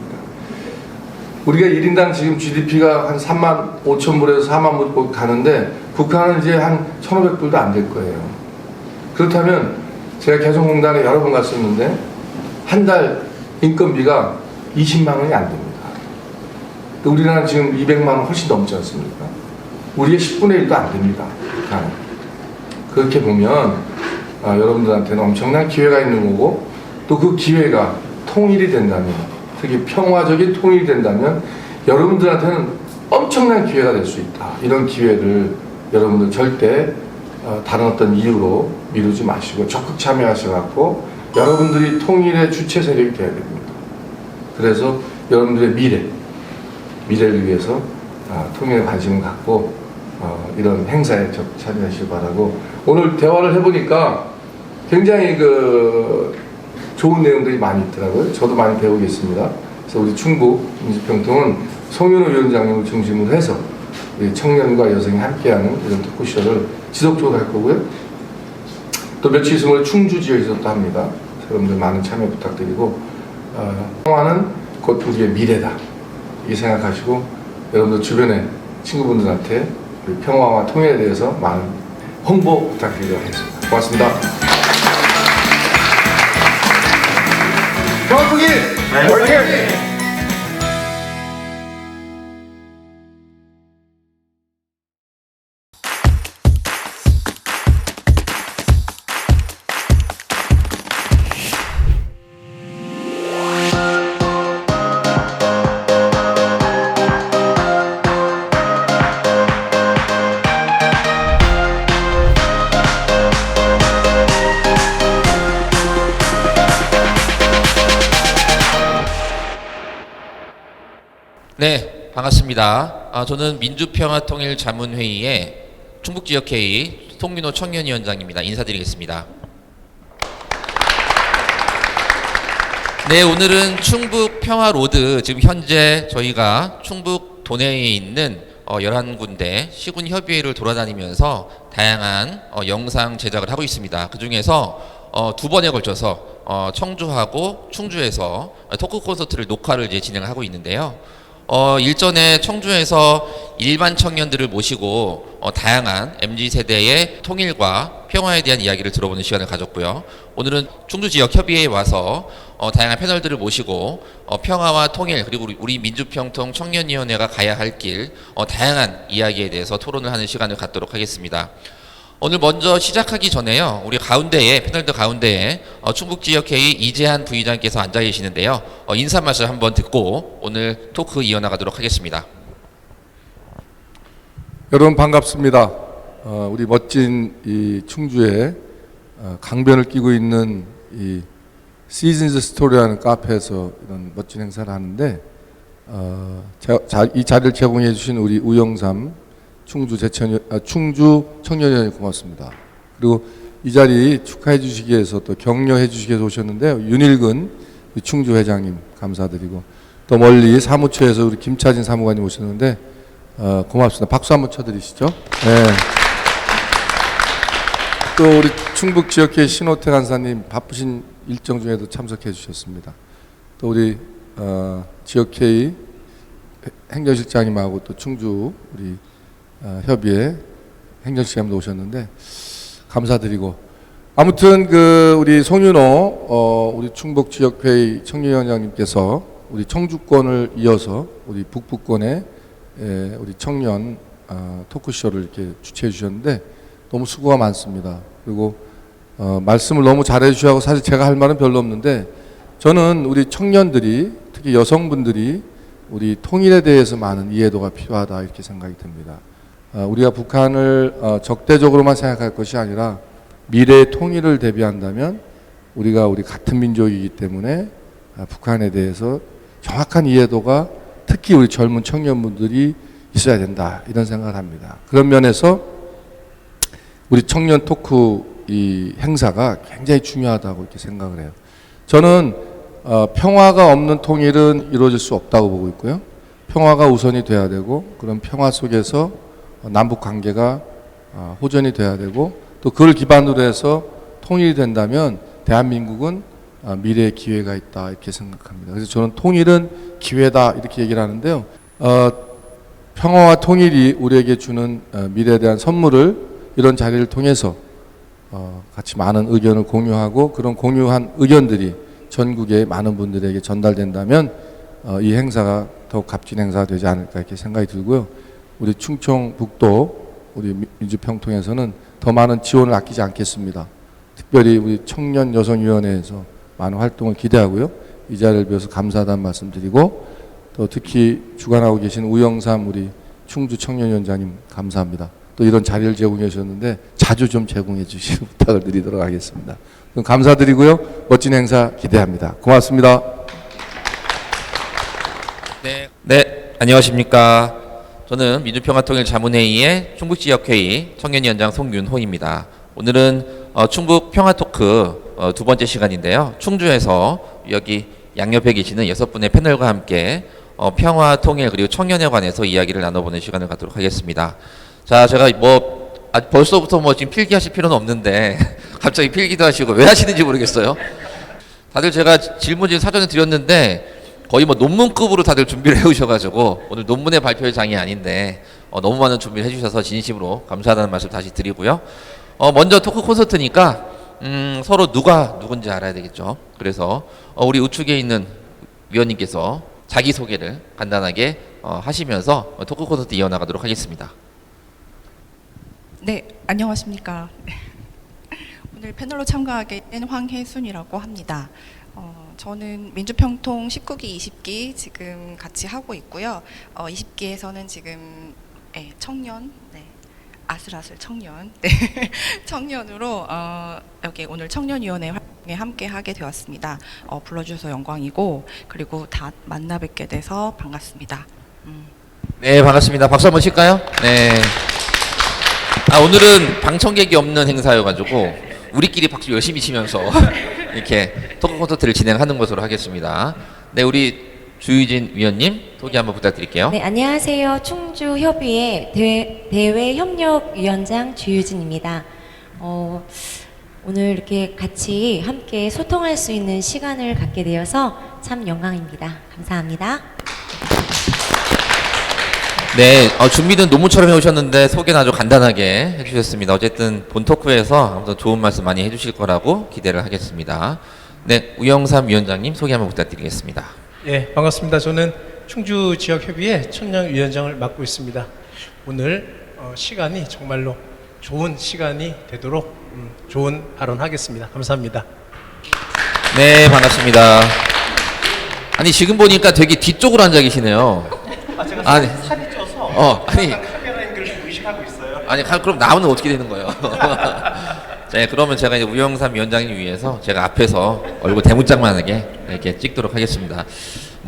우리가 1인당 지금 GDP가 한 3만 5천 불에서 4만 불 가는데 북한은 이제 한 1,500불도 안 될 거예요. 그렇다면 제가 개성공단에 여러 번 갔었는데 한 달 인건비가 20만 원이 안 됩니다. 우리나라는 지금 200만 원 훨씬 넘지 않습니까? 우리의 10분의 1도 안 됩니다. 북한은. 그렇게 보면 여러분들한테는 엄청난 기회가 있는 거고 또 그 기회가 통일이 된다면 특히 평화적인 통일이 된다면 여러분들한테는 엄청난 기회가 될 수 있다. 이런 기회를 여러분들 절대 다른 어떤 이유로 미루지 마시고 적극 참여하셔갖고 여러분들이 통일의 주체 세력이 되어야 됩니다. 그래서 여러분들의 미래를 위해서 통일에 관심을 갖고 이런 행사에 참여하시기 바라고, 오늘 대화를 해보니까 굉장히 좋은 내용들이 많이 있더라고요. 저도 많이 배우고 있습니다. 그래서 우리 충북 민주평통은 송윤호 위원장님을 중심으로 해서 청년과 여성이 함께하는 이런 토크쇼를 지속적으로 할 거고요. 또 며칠 있으면 충주 지역에서 또 합니다. 여러분들 많은 참여 부탁드리고, 평화는 곧 우리의 미래다 이 생각하시고 여러분들 주변에 친구분들한테 우리 평화와 통일에 대해서 많은 홍보 부탁드리도록 하겠습니다. 고맙습니다. 평화통일 화이팅! 네, 반갑습니다. 저는 민주평화통일자문회의의 충북지역회의 송윤호 청년위원장입니다. 인사드리겠습니다. 네, 오늘은 충북 평화로드, 지금 현재 저희가 충북 도내에 있는 11군데 시군협의회를 돌아다니면서 다양한 영상 제작을 하고 있습니다. 그 중에서 2번에 걸쳐서 청주하고 충주에서 토크 콘서트를 녹화를 이제 진행하고 있는데요. 일전에 청주에서 일반 청년들을 모시고 다양한 MZ세대의 통일과 평화에 대한 이야기를 들어보는 시간을 가졌고요. 오늘은 충주 지역 협의회에 와서 다양한 패널들을 모시고 평화와 통일, 그리고 우리 민주평통 청년위원회가 가야 할 길, 다양한 이야기에 대해서 토론을 하는 시간을 갖도록 하겠습니다. 오늘 먼저 시작하기 전에요, 우리 가운데에, 패널들 가운데에 충북지역회의 이재한 부의장께서 앉아 계시는데요. 인사 말씀 한번 듣고 오늘 토크 이어나가도록 하겠습니다. 여러분 반갑습니다. 우리 멋진 이 충주에 강변을 끼고 있는 이 시즌즈 스토리라는 카페에서 이런 멋진 행사를 하는데, 이 자리를 제공해 주신 우리 우영삼 충주 청년위원회 고맙습니다. 그리고 이 자리 축하해 주시기 위해서 또 격려해 주시기 위해서 오셨는데요. 윤일근 충주 회장님 감사드리고, 또 멀리 사무처에서 우리 김차진 사무관님 오셨는데 고맙습니다. 박수 한번 쳐드리시죠. 네. 또 우리 충북 지역회 신호태 간사님 바쁘신 일정 중에도 참석해 주셨습니다. 또 우리 지역회의 행정실장님하고 또 충주 우리 협의회 행정실장님도 오셨는데 감사드리고, 아무튼 우리 송윤호 우리 충북 지역회의 청년위원장님께서 우리 청주권을 이어서 우리 북부권에 우리 청년 토크쇼를 이렇게 주최해 주셨는데 너무 수고가 많습니다. 그리고 말씀을 너무 잘해 주셔서 사실 제가 할 말은 별로 없는데, 저는 우리 청년들이, 특히 여성분들이 우리 통일에 대해서 많은 이해도가 필요하다 이렇게 생각이 듭니다. 우리가 북한을 적대적으로만 생각할 것이 아니라 미래의 통일을 대비한다면 우리 같은 민족이기 때문에 북한에 대해서 정확한 이해도가 특히 우리 젊은 청년분들이 있어야 된다 이런 생각을 합니다. 그런 면에서 우리 청년 토크 이 행사가 굉장히 중요하다고 이렇게 생각을 해요. 저는 평화가 없는 통일은 이루어질 수 없다고 보고 있고요. 평화가 우선이 돼야 되고, 그런 평화 속에서 남북 관계가 호전이 돼야 되고, 또 그걸 기반으로 해서 통일이 된다면 대한민국은 미래의 기회가 있다 이렇게 생각합니다. 그래서 저는 통일은 기회다 이렇게 얘기를 하는데요. 평화와 통일이 우리에게 주는 미래에 대한 선물을 이런 자리를 통해서 같이 많은 의견을 공유하고, 그런 공유한 의견들이 전국의 많은 분들에게 전달된다면 이 행사가 더욱 값진 행사가 되지 않을까 이렇게 생각이 들고요. 우리 충청북도 우리 민주평통에서는 더 많은 지원을 아끼지 않겠습니다. 특별히 우리 청년여성위원회에서 많은 활동을 기대하고요. 이 자리를 비워서 감사하다는 말씀드리고 또 특히 주관하고 계신 우영삼 우리 충주 청년위원장님 감사합니다. 또 이런 자리를 제공해 주셨는데 자주 좀 제공해 주시는 부탁을 드리도록 하겠습니다. 그럼 감사드리고요. 멋진 행사 기대합니다. 고맙습니다. 네, 안녕하십니까. 저는 민주평화통일자문회의의 충북지역회의 청년위원장 송윤호입니다. 오늘은 충북평화토크 두 번째 시간인데요. 충주에서 여기 양옆에 계시는 6분의 패널과 함께 평화, 통일 그리고 청년에 관해서 이야기를 나눠보는 시간을 갖도록 하겠습니다. 자, 제가 벌써부터 지금 필기하실 필요는 없는데 갑자기 필기도 하시고 왜 하시는지 모르겠어요. 다들 제가 질문 지금 사전에 드렸는데 거의 논문급으로 다들 준비를 해오셔가지고 오늘 논문의 발표의 장이 아닌데 너무 많은 준비를 해주셔서 진심으로 감사하다는 말씀 다시 드리고요. 먼저 토크 콘서트니까 서로 누가 누군지 알아야 되겠죠. 그래서 우리 우측에 있는 위원님께서 자기소개를 간단하게 하시면서 토크 콘서트 이어나가도록 하겠습니다. 네, 안녕하십니까. 오늘 패널로 참가하게 된 황혜순이라고 합니다. 저는 민주평통 19기, 20기 지금 같이 하고 있고요. 20기에서는 지금 청년, 아슬아슬 청년, 청년으로 여기 오늘 청년위원회 활동에 함께 하게 되었습니다. 불러주셔서 영광이고 그리고 다 만나 뵙게 돼서 반갑습니다. 네, 반갑습니다. 박수 한번 칠까요? 네. 오늘은 방청객이 없는 행사여가지고 우리끼리 박수 열심히 치면서 이렇게 토크 콘서트를 진행하는 것으로 하겠습니다. 네, 우리 주유진 위원님 소개 한번 부탁드릴게요. 네, 안녕하세요. 충주협의회 대외협력위원장 주유진입니다. 오늘 이렇게 같이 함께 소통할 수 있는 시간을 갖게 되어서 참 영광입니다. 감사합니다. 네, 준비는 논문처럼 해오셨는데 소개는 아주 간단하게 해주셨습니다. 어쨌든 본 토크에서 아무튼 좋은 말씀 많이 해주실 거라고 기대를 하겠습니다. 네, 우영삼 위원장님 소개 한번 부탁드리겠습니다. 예, 반갑습니다. 저는 충주지역협의회 청년위원장을 맡고 있습니다. 오늘 시간이 정말로 좋은 시간이 되도록 좋은 발언하겠습니다. 감사합니다. 네, 반갑습니다. 아니 지금 보니까 되게 뒤쪽으로 앉아 계시네요. 제가 살이 쪄서 아니 카메라 앵글을 좀 의식하고 있어요. 아니 그럼 나오면 어떻게 되는 거예요? 네, 그러면 제가 이제 우영삼 위원장님 위해서 제가 앞에서 얼굴 대문짝만하게 이렇게 찍도록 하겠습니다.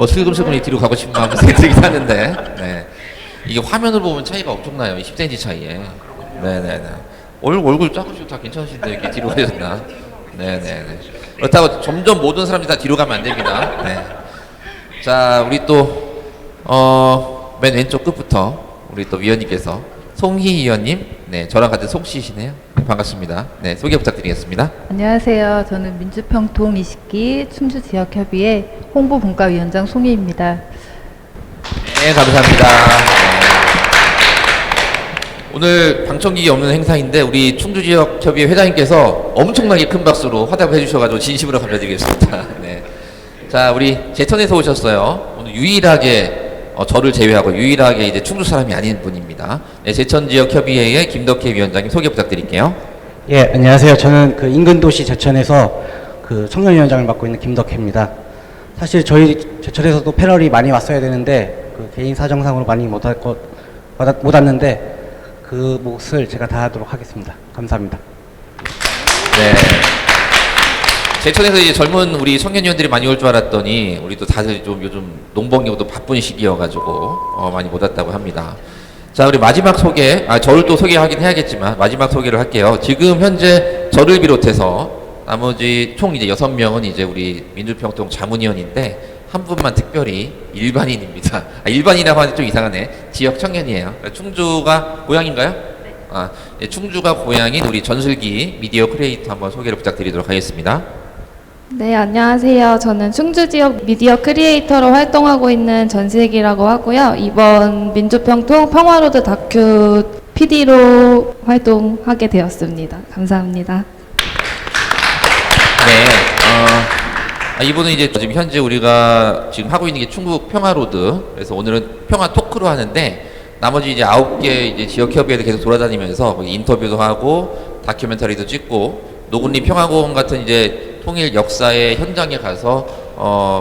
슬금슬금 뒤로 가고 싶은 마음이 들긴 하는데, 네. 이게 화면을 보면 차이가 엄청나요. 10cm 차이에. 네네네. 얼굴 작으시고 다 괜찮으신데 이렇게 뒤로 가셨나? 네네네. 그렇다고 점점 모든 사람들이 다 뒤로 가면 안 됩니다. 네. 자, 우리 또 맨 왼쪽 끝부터 우리 또 위원님께서 송희 위원님, 네, 저랑 같은 송씨시네요. 네, 반갑습니다. 네, 소개 부탁드리겠습니다. 안녕하세요. 저는 민주평통 20기 충주지역협의회 홍보분과위원장 송희입니다. 네, 감사합니다. 오늘 방청객이 없는 행사인데 우리 충주지역협의회 회장님께서 엄청나게 큰 박수로 화답을 해주셔가지고 진심으로 감사드리겠습니다. 네. 자, 우리 제천에서 오셨어요. 오늘 유일하게 저를 제외하고 유일하게 이제 충주 사람이 아닌 분입니다. 네, 제천지역협의회의 김덕혜 위원장님 소개 부탁드릴게요. 예, 안녕하세요. 저는 인근 도시 제천에서 청년위원장을 맡고 있는 김덕혜입니다. 사실 저희 제천에서도 패널이 많이 왔어야 되는데 개인 사정상으로 많이 못 왔는데 그 몫을 제가 다 하도록 하겠습니다. 감사합니다. 네. 제천에서 이제 젊은 우리 청년위원들이 많이 올 줄 알았더니 우리 또 다들 좀 요즘 농번기고 바쁜 시기여가지고 많이 못 왔다고 합니다. 자, 우리 마지막 소개, 저를 또 소개하긴 해야겠지만 마지막 소개를 할게요. 지금 현재 저를 비롯해서 나머지 총 이제 6명은 이제 우리 민주평통 자문위원인데 한 분만 특별히 일반인입니다. 일반인이라고 하니 좀 이상하네. 지역 청년이에요. 충주가 고향인가요? 네. 충주가 고향인 우리 전슬기 미디어 크리에이터 한번 소개를 부탁드리도록 하겠습니다. 네, 안녕하세요. 저는 충주지역 미디어 크리에이터로 활동하고 있는 전슬기라고 하고요. 이번 민주평통 평화로드 다큐 PD로 활동하게 되었습니다. 감사합니다. 네, 이분은 이제 지금 현재 우리가 지금 하고 있는 게 충북 평화로드, 그래서 오늘은 평화 토크로 하는데 나머지 이제 9개 이제 지역협의회를 계속 돌아다니면서 인터뷰도 하고 다큐멘터리도 찍고 노군리 평화공원 같은 이제 통일 역사의 현장에 가서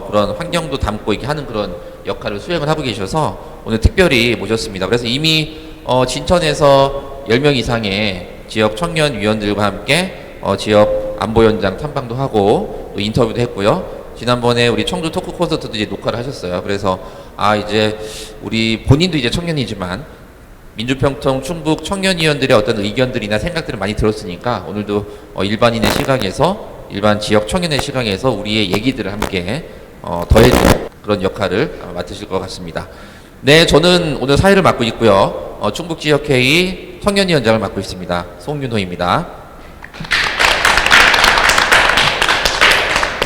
그런 환경도 담고 이렇게 하는 그런 역할을 수행을 하고 계셔서 오늘 특별히 모셨습니다. 그래서 이미 진천에서 10명 이상의 지역 청년위원들과 함께 지역 안보 현장 탐방도 하고 또 인터뷰도 했고요. 지난번에 우리 청주 토크 콘서트도 이제 녹화를 하셨어요. 그래서 이제 우리 본인도 이제 청년이지만 민주평통 충북 청년위원들의 어떤 의견들이나 생각들을 많이 들었으니까 오늘도 일반인의 시각에서 일반 지역 청년의 시각에서 우리의 얘기들을 함께 더해주는 그런 역할을 맡으실 것 같습니다. 네, 저는 오늘 사회를 맡고 있고요. 충북지역회의 청년위원장을 맡고 있습니다. 송윤호입니다.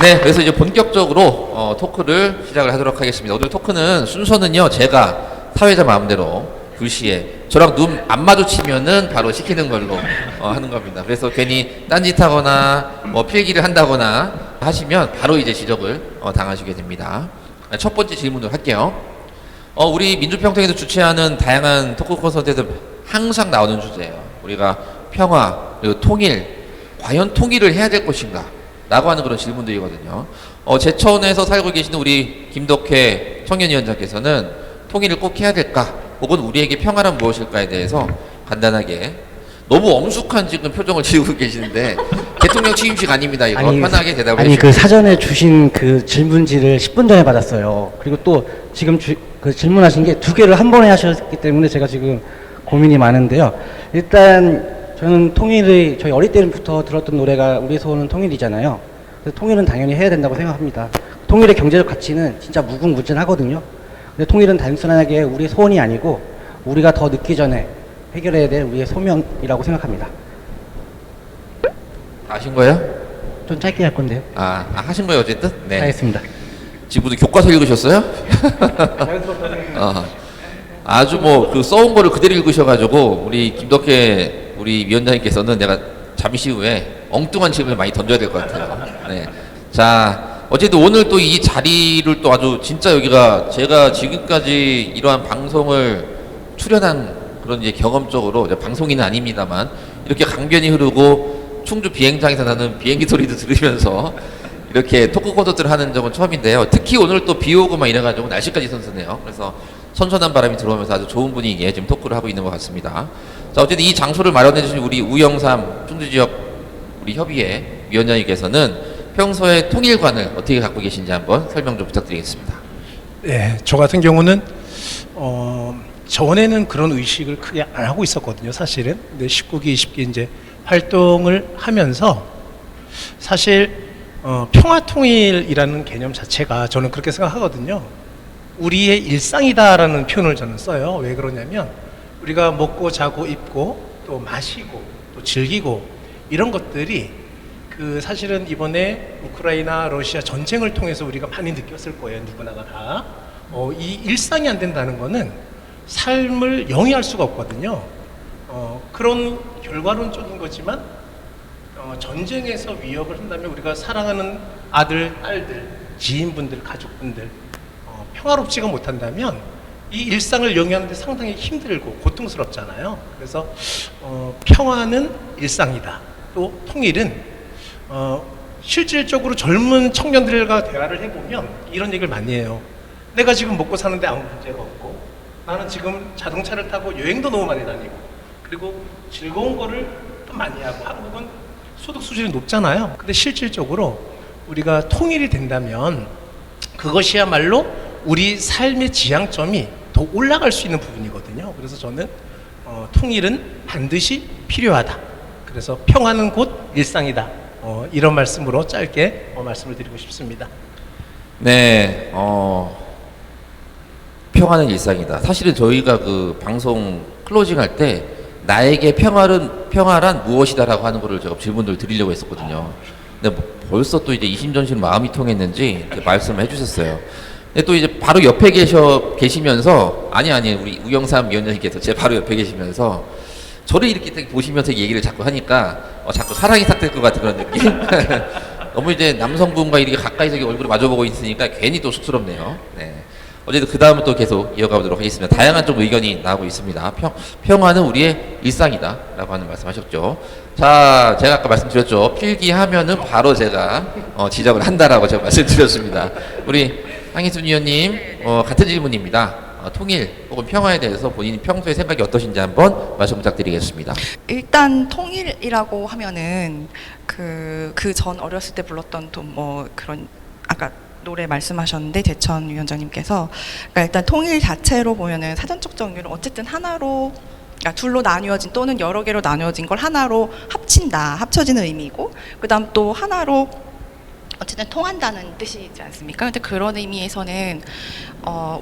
네, 그래서 이제 본격적으로 토크를 시작을 하도록 하겠습니다. 오늘 토크는 순서는요, 제가 사회자 마음대로 2시에 저랑 눈 안 마주치면은 바로 시키는 걸로 하는 겁니다. 그래서 괜히 딴짓하거나 필기를 한다거나 하시면 바로 이제 지적을 당하시게 됩니다. 첫 번째 질문을 할게요. 우리 민주평통에서 주최하는 다양한 토크 콘서트에서 항상 나오는 주제예요. 우리가 평화 그리고 통일, 과연 통일을 해야 될 것인가? 라고 하는 그런 질문들이거든요. 제천에서 살고 계시는 우리 김덕회 청년위원장께서는 통일을 꼭 해야 될까? 혹은 우리에게 평화란 무엇일까에 대해서 간단하게, 너무 엄숙한 지금 표정을 지으고 계시는데 대통령 취임식 아닙니다. 이거 편하게 대답을 해주세요. 그 사전에 주신 그 질문지를 10분 전에 받았어요. 그리고 또 지금 그 질문하신 게 2개를 한 번에 하셨기 때문에 제가 지금 고민이 많은데요. 일단 저는 통일을 저희 어릴 때부터 들었던 노래가 우리 소원은 통일이잖아요. 그래서 통일은 당연히 해야 된다고 생각합니다. 통일의 경제적 가치는 진짜 무궁무진하거든요. 근데 통일은 단순하게 우리의 소원이 아니고 우리가 더 늦기 전에 해결해야 될 우리의 소명이라고 생각합니다. 아신 거예요? 좀 짧게 할 건데요. 하신 거예요 어쨌든? 네. 알겠습니다. 지금 무슨 교과서 읽으셨어요? 아주 그 써온 거를 그대로 읽으셔가지고 우리 김덕회 우리 위원장님께서는 내가 잠시 후에 엉뚱한 질문을 많이 던져야 될 것 같아요. 네. 자, 어쨌든 오늘 또 이 자리를 또 아주 진짜 여기가 제가 지금까지 이러한 방송을 출연한 그런 이제 경험적으로 이제 방송인은 아닙니다만 이렇게 강변이 흐르고 충주 비행장에서 나는 비행기 소리도 들으면서 이렇게 토크 콘서트를 하는 적은 처음인데요. 특히 오늘 또 비 오고 막 이래가지고 날씨까지 선선해요. 그래서 선선한 바람이 들어오면서 아주 좋은 분위기에 지금 토크를 하고 있는 것 같습니다. 자, 어쨌든 이 장소를 마련해 주신 우리 우영삼 충주지역 우리 협의회 위원장님께서는 평소에 통일관을 어떻게 갖고 계신지 한번 설명 좀 부탁드리겠습니다. 네, 저 같은 경우는 전에는 그런 의식을 크게 안 하고 있었거든요, 사실은. 근데 19기, 20기 이제 활동을 하면서 사실 평화통일이라는 개념 자체가 저는 그렇게 생각하거든요. 우리의 일상이다라는 표현을 저는 써요. 왜 그러냐면 우리가 먹고 자고 입고 또 마시고 또 즐기고 이런 것들이 사실은 이번에 우크라이나 러시아 전쟁을 통해서 우리가 많이 느꼈을 거예요. 누구나가 다. 이 일상이 안 된다는 거는 삶을 영위할 수가 없거든요. 그런 결과론적인 거지만 전쟁에서 위협을 한다면 우리가 사랑하는 아들, 딸들, 지인분들, 가족분들 평화롭지가 못한다면 이 일상을 영위하는 데 상당히 힘들고 고통스럽잖아요. 그래서 평화는 일상이다. 또 통일은 실질적으로 젊은 청년들과 대화를 해보면 이런 얘기를 많이 해요. 내가 지금 먹고 사는데 아무 문제가 없고 나는 지금 자동차를 타고 여행도 너무 많이 다니고 그리고 즐거운 거를 또 많이 하고 한국은 소득 수준이 높잖아요. 근데 실질적으로 우리가 통일이 된다면 그것이야말로 우리 삶의 지향점이 더 올라갈 수 있는 부분이거든요. 그래서 저는 통일은 반드시 필요하다. 그래서 평화는 곧 일상이다. 이런 말씀으로 짧게 말씀을 드리고 싶습니다. 네, 평화는 일상이다. 사실은 저희가 그 방송 클로징 할 때 나에게 평화란 무엇이다라고 하는 거를 제가 질문을 드리려고 했었거든요. 근데 벌써 또 이제 이심전심 마음이 통했는지 말씀을 해주셨어요. 근데 또 이제 바로 옆에 계시면서 아니 우리 우영삼 위원장님께서 제 바로 옆에 계시면서 저를 이렇게 보시면서 얘기를 자꾸 하니까 자꾸 사랑이 삭될 것 같은 그런 느낌. 너무 이제 남성분과 이렇게 가까이서 얼굴을 마주보고 있으니까 괜히 또 쑥스럽네요. 네. 어쨌든 그 다음은 또 계속 이어가 보도록 하겠습니다. 다양한 좀 의견이 나오고 있습니다. 평화는 우리의 일상이다 라고 하는 말씀하셨죠. 자, 제가 아까 말씀드렸죠. 필기하면은 바로 제가 지적을 한다라고 제가 말씀드렸습니다. 우리 황희순 위원님 같은 질문입니다. 통일 혹은 평화에 대해서 본인이 평소에 생각이 어떠신지 한번 말씀 부탁드리겠습니다. 일단 통일이라고 하면은 그 전 어렸을 때 불렀던 또 뭐 그런 아까 노래 말씀하셨는데 대천 위원장님께서 그러니까 일단 통일 자체로 보면은 사전적 정의는 어쨌든 하나로 그러니까 둘로 나뉘어진 또는 여러 개로 나뉘어진 걸 하나로 합친다, 합쳐지는 의미고 그다음 또 하나로 어쨌든 통한다는 뜻이지 않습니까? 근데 그런 의미에서는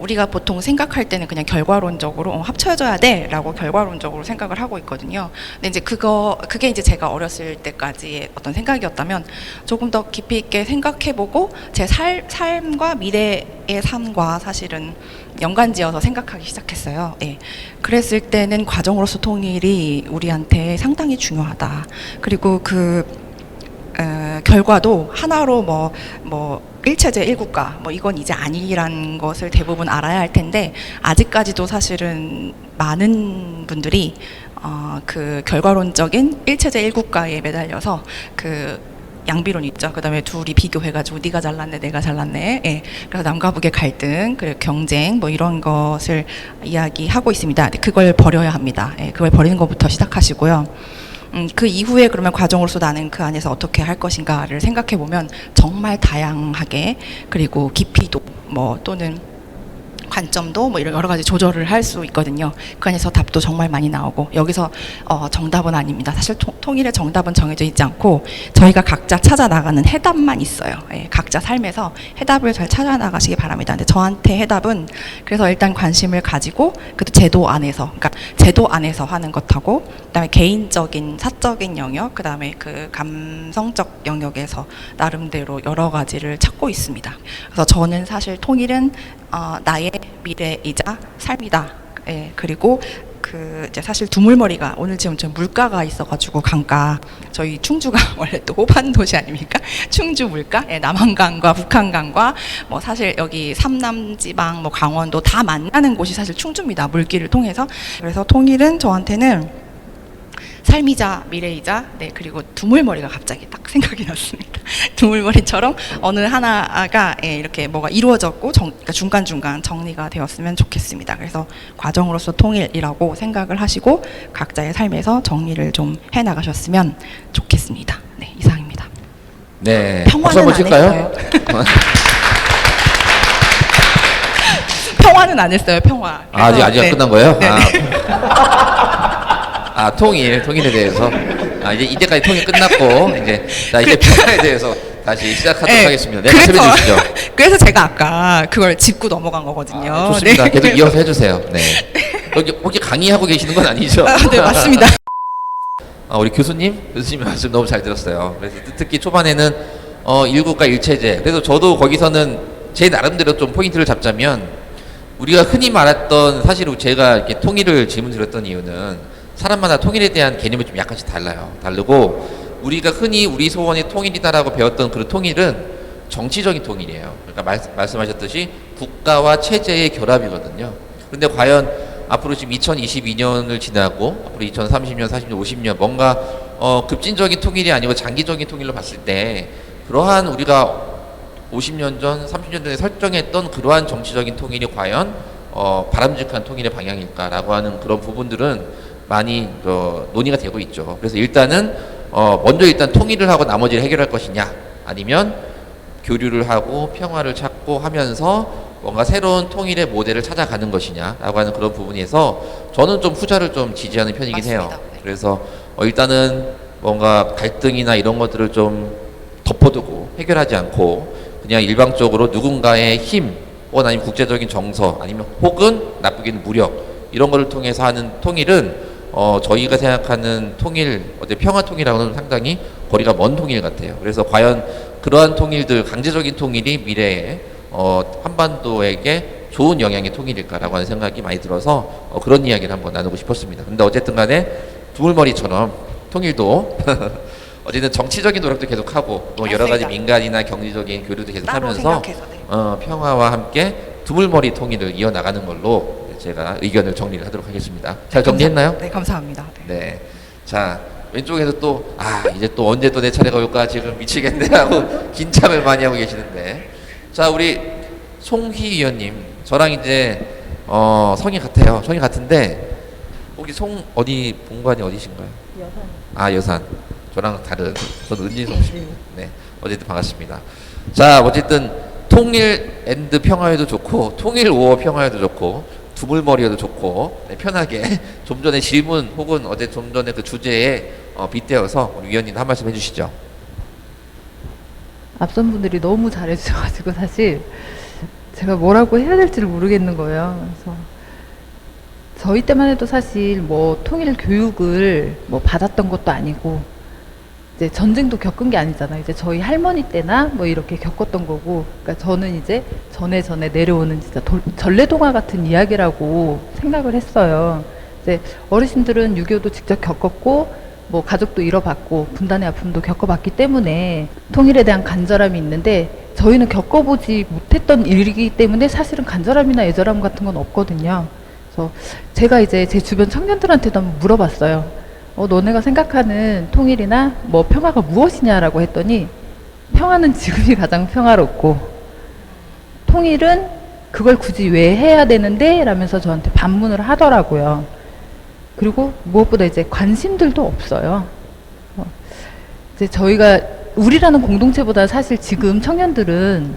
우리가 보통 생각할 때는 그냥 결과론적으로 합쳐져야 돼라고 결과론적으로 생각을 하고 있거든요. 근데 이제 그게 이제 제가 어렸을 때까지의 어떤 생각이었다면 조금 더 깊이 있게 생각해보고 제 삶과 미래의 삶과 사실은 연관지어서 생각하기 시작했어요. 예. 그랬을 때는 과정으로서 통일이 우리한테 상당히 중요하다. 그리고 결과도 하나로 뭐 일체제 일국가 뭐 이건 이제 아니란 것을 대부분 알아야 할 텐데 아직까지도 사실은 많은 분들이 그 결과론적인 일체제 일국가에 매달려서 그 양비론 있죠. 그다음에 둘이 비교해가지고 네가 잘났네, 내가 잘났네. 예. 그래서 남과 북의 갈등, 그리고 경쟁 뭐 이런 것을 이야기하고 있습니다. 그걸 버려야 합니다. 예. 그걸 버리는 것부터 시작하시고요. 그 이후에 그러면 과정으로서 나는 그 안에서 어떻게 할 것인가를 생각해 보면 정말 다양하게 그리고 깊이도 뭐 또는 관점도 뭐 이런 여러 가지 조절을 할 수 있거든요. 그 안에서 답도 정말 많이 나오고 여기서 정답은 아닙니다. 사실 통일의 정답은 정해져 있지 않고 저희가 각자 찾아 나가는 해답만 있어요. 예, 각자 삶에서 해답을 잘 찾아 나가시기 바랍니다. 근데 저한테 해답은 그래서 일단 관심을 가지고 그 제도 안에서 그러니까 제도 안에서 하는 것하고 그다음에 개인적인 사적인 영역 그다음에 그 감성적 영역에서 나름대로 여러 가지를 찾고 있습니다. 그래서 저는 사실 통일은 나의 미래이자 삶이다. 예, 그리고 그 이제 사실 두물머리가 오늘 지금 저 물가가 있어가지고 강가 저희 충주가 원래 또 호반 도시 아닙니까? 충주 물가, 예, 남한강과 북한강과 뭐 사실 여기 삼남지방, 뭐 강원도 다 만나는 곳이 사실 충주입니다. 물길을 통해서. 그래서 통일은 저한테는 삶이자 미래이자 그리고 두물머리가 갑자기 딱 생각이 났습니다. 두물머리처럼 어느 하나가 이렇게 뭐가 이루어졌고 그러니까 중간중간 정리가 되었으면 좋겠습니다. 그래서 과정으로서 통일이라고 생각을 하시고 각자의 삶에서 정리를 좀 해나가셨으면 좋겠습니다. 네, 이상입니다. 네, 평화는 안 했어요. 평화는 안 했어요. 평화. 아직 안 끝난 거예요? 네. 통일에 대해서 이제 이때까지 통일 끝났고 이제 평화에 대해서 다시 시작하도록 하겠습니다. 네, 말씀해 주시죠. 그래서 제가 아까 그걸 짚고 넘어간 거거든요. 좋습니다. 네. 계속 이어서 해주세요. 네. 여기 혹시 강의하고 계시는 건 아니죠? 네, 맞습니다. 우리 교수님 말씀 너무 잘 들었어요. 그래서 특히 초반에는 일국가 일체제. 그래서 저도 거기서는 제 나름대로 좀 포인트를 잡자면 우리가 흔히 말했던 사실 제가 이렇게 통일을 질문드렸던 이유는 사람마다 통일에 대한 개념이 좀 약간씩 다르고 우리가 흔히 우리 소원이 통일이다라고 배웠던 그 통일은 정치적인 통일이에요. 그러니까 말씀하셨듯이 국가와 체제의 결합이거든요. 그런데 과연 앞으로 지금 2022년을 지나고 앞으로 2030년, 40년, 50년 뭔가 급진적인 통일이 아니고 장기적인 통일로 봤을 때 그러한 우리가 50년 전, 30년 전에 설정했던 그러한 정치적인 통일이 과연 바람직한 통일의 방향일까라고 하는 그런 부분들은 많이 논의가 되고 있죠. 그래서 일단은 먼저 일단 통일을 하고 나머지를 해결할 것이냐 아니면 교류를 하고 평화를 찾고 하면서 뭔가 새로운 통일의 모델을 찾아가는 것이냐라고 하는 그런 부분에서 저는 좀 후자를 좀 지지하는 편이긴 해요. 그래서 일단은 뭔가 갈등이나 이런 것들을 좀 덮어두고 해결하지 않고 그냥 일방적으로 누군가의 힘 혹은 아니면 국제적인 정서 아니면 혹은 나쁘게는 무력 이런 거를 통해서 하는 통일은 저희가 생각하는 통일, 평화 통일하고는 상당히 거리가 먼 통일 같아요. 그래서 과연 그러한 통일들, 강제적인 통일이 미래에 한반도에게 좋은 영향의 통일일까라고 하는 생각이 많이 들어서 그런 이야기를 한번 나누고 싶었습니다. 근데 어쨌든 간에 두물머리처럼 통일도 어쨌든 정치적인 노력도 계속하고 뭐 여러 가지 민간이나 경제적인 교류도 계속하면서 평화와 함께 두물머리 통일을 이어나가는 걸로 제가 의견을 정리를 하도록 하겠습니다. 잘 정리했나요? 네, 감사합니다. 네. 자, 왼쪽에서 또, 이제 또 언제 또 내 차례가 올까 지금 미치겠네 하고 긴장을 많이 하고 계시는데. 자, 우리 송희 위원님. 저랑 이제, 성이 같아요. 성이 같은데, 혹시 어디, 본관이 어디신가요? 여산. 여산. 저랑 다른, 저는 은진송 씨입니다. 네. 어쨌든 반갑습니다. 자, 어쨌든, 통일 앤드 평화에도 좋고, 통일 오어 평화에도 좋고, 두물머리여도 좋고, 네, 편하게 좀 전에 질문 혹은 어제 좀 전에 그 주제에 빗대어서 우리 위원님 한 말씀 해주시죠. 앞선 분들이 너무 잘해주셔가지고 사실 제가 뭐라고 해야 될지를 모르겠는 거예요. 그래서 저희 때만 해도 사실 뭐 통일 교육을 뭐 받았던 것도 아니고 이제 전쟁도 겪은 게 아니잖아요. 이제 저희 할머니 때나 뭐 이렇게 겪었던 거고, 그러니까 저는 이제 전에 내려오는 진짜 전래동화 같은 이야기라고 생각을 했어요. 이제 어르신들은 6.25도 직접 겪었고, 뭐 가족도 잃어봤고, 분단의 아픔도 겪어봤기 때문에 통일에 대한 간절함이 있는데, 저희는 겪어보지 못했던 일이기 때문에 사실은 간절함이나 애절함 같은 건 없거든요. 그래서 제가 이제 제 주변 청년들한테도 한번 물어봤어요. 너네가 생각하는 통일이나 뭐 평화가 무엇이냐라고 했더니 평화는 지금이 가장 평화롭고 통일은 그걸 굳이 왜 해야 되는데 라면서 저한테 반문을 하더라고요. 그리고 무엇보다 이제 관심들도 없어요. 이제 저희가 우리라는 공동체보다 사실 지금 청년들은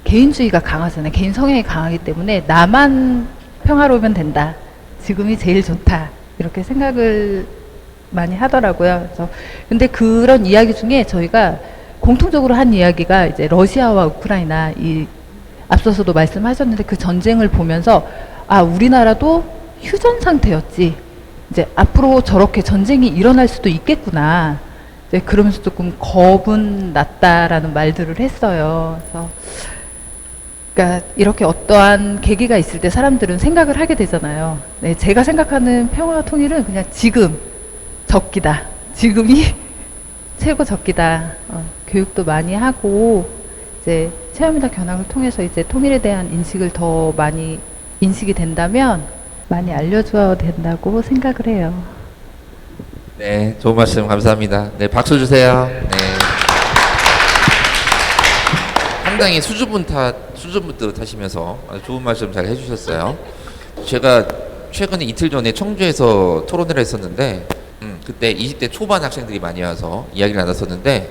개인주의가 강하잖아요. 개인 성향이 강하기 때문에 나만 평화로우면 된다. 지금이 제일 좋다. 이렇게 생각을 많이 하더라고요. 그래서 근데 그런 이야기 중에 저희가 공통적으로 한 이야기가 이제 러시아와 우크라이나 이 앞서서도 말씀하셨는데 그 전쟁을 보면서 우리나라도 휴전 상태였지. 이제 앞으로 저렇게 전쟁이 일어날 수도 있겠구나. 이제 그러면서 조금 겁은 났다라는 말들을 했어요. 그래서 그러니까 이렇게 어떠한 계기가 있을 때 사람들은 생각을 하게 되잖아요. 네, 제가 생각하는 평화와 통일은 그냥 지금 적기다. 지금이 최고 적기다. 교육도 많이 하고 이제 체험이나 견학을 통해서 이제 통일에 대한 인식을 더 많이 인식이 된다면 많이 알려줘야 된다고 생각을 해요. 네, 좋은 말씀 감사합니다. 네, 박수 주세요. 네. 상당히 수줍음듯 하시면서 아주 좋은 말씀 잘 해주셨어요. 제가 최근에 이틀 전에 청주에서 토론회를 했었는데 그때 20대 초반 학생들이 많이 와서 이야기를 나눴었는데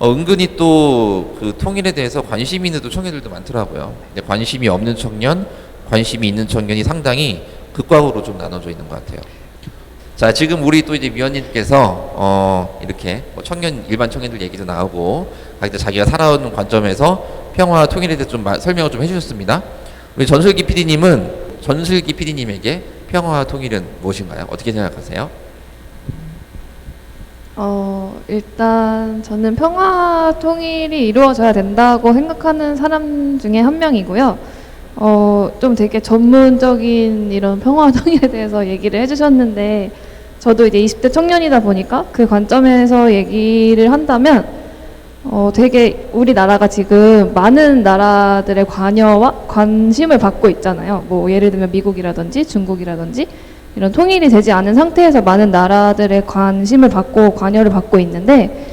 은근히 또 그 통일에 대해서 관심이 있는 또 청년들도 많더라고요. 근데 관심이 없는 청년, 관심이 있는 청년이 상당히 극과극으로 좀 나눠져 있는 것 같아요. 자, 지금 우리 또 이제 위원님께서 이렇게 뭐 일반 청년들 얘기도 나오고 각자 자기가 살아오는 관점에서 평화와 통일에 대해서 좀 설명을 좀 해주셨습니다. 우리 전슬기 PD님에게 평화와 통일은 무엇인가요? 어떻게 생각하세요? 일단 저는 평화 통일이 이루어져야 된다고 생각하는 사람 중에 한 명이고요. 좀 되게 전문적인 이런 평화 통일에 대해서 얘기를 해주셨는데 저도 이제 20대 청년이다 보니까 그 관점에서 얘기를 한다면 되게 우리나라가 지금 많은 나라들의 관여와 관심을 받고 있잖아요. 뭐 예를 들면 미국이라든지 중국이라든지 이런 통일이 되지 않은 상태에서 많은 나라들의 관심을 받고 관여를 받고 있는데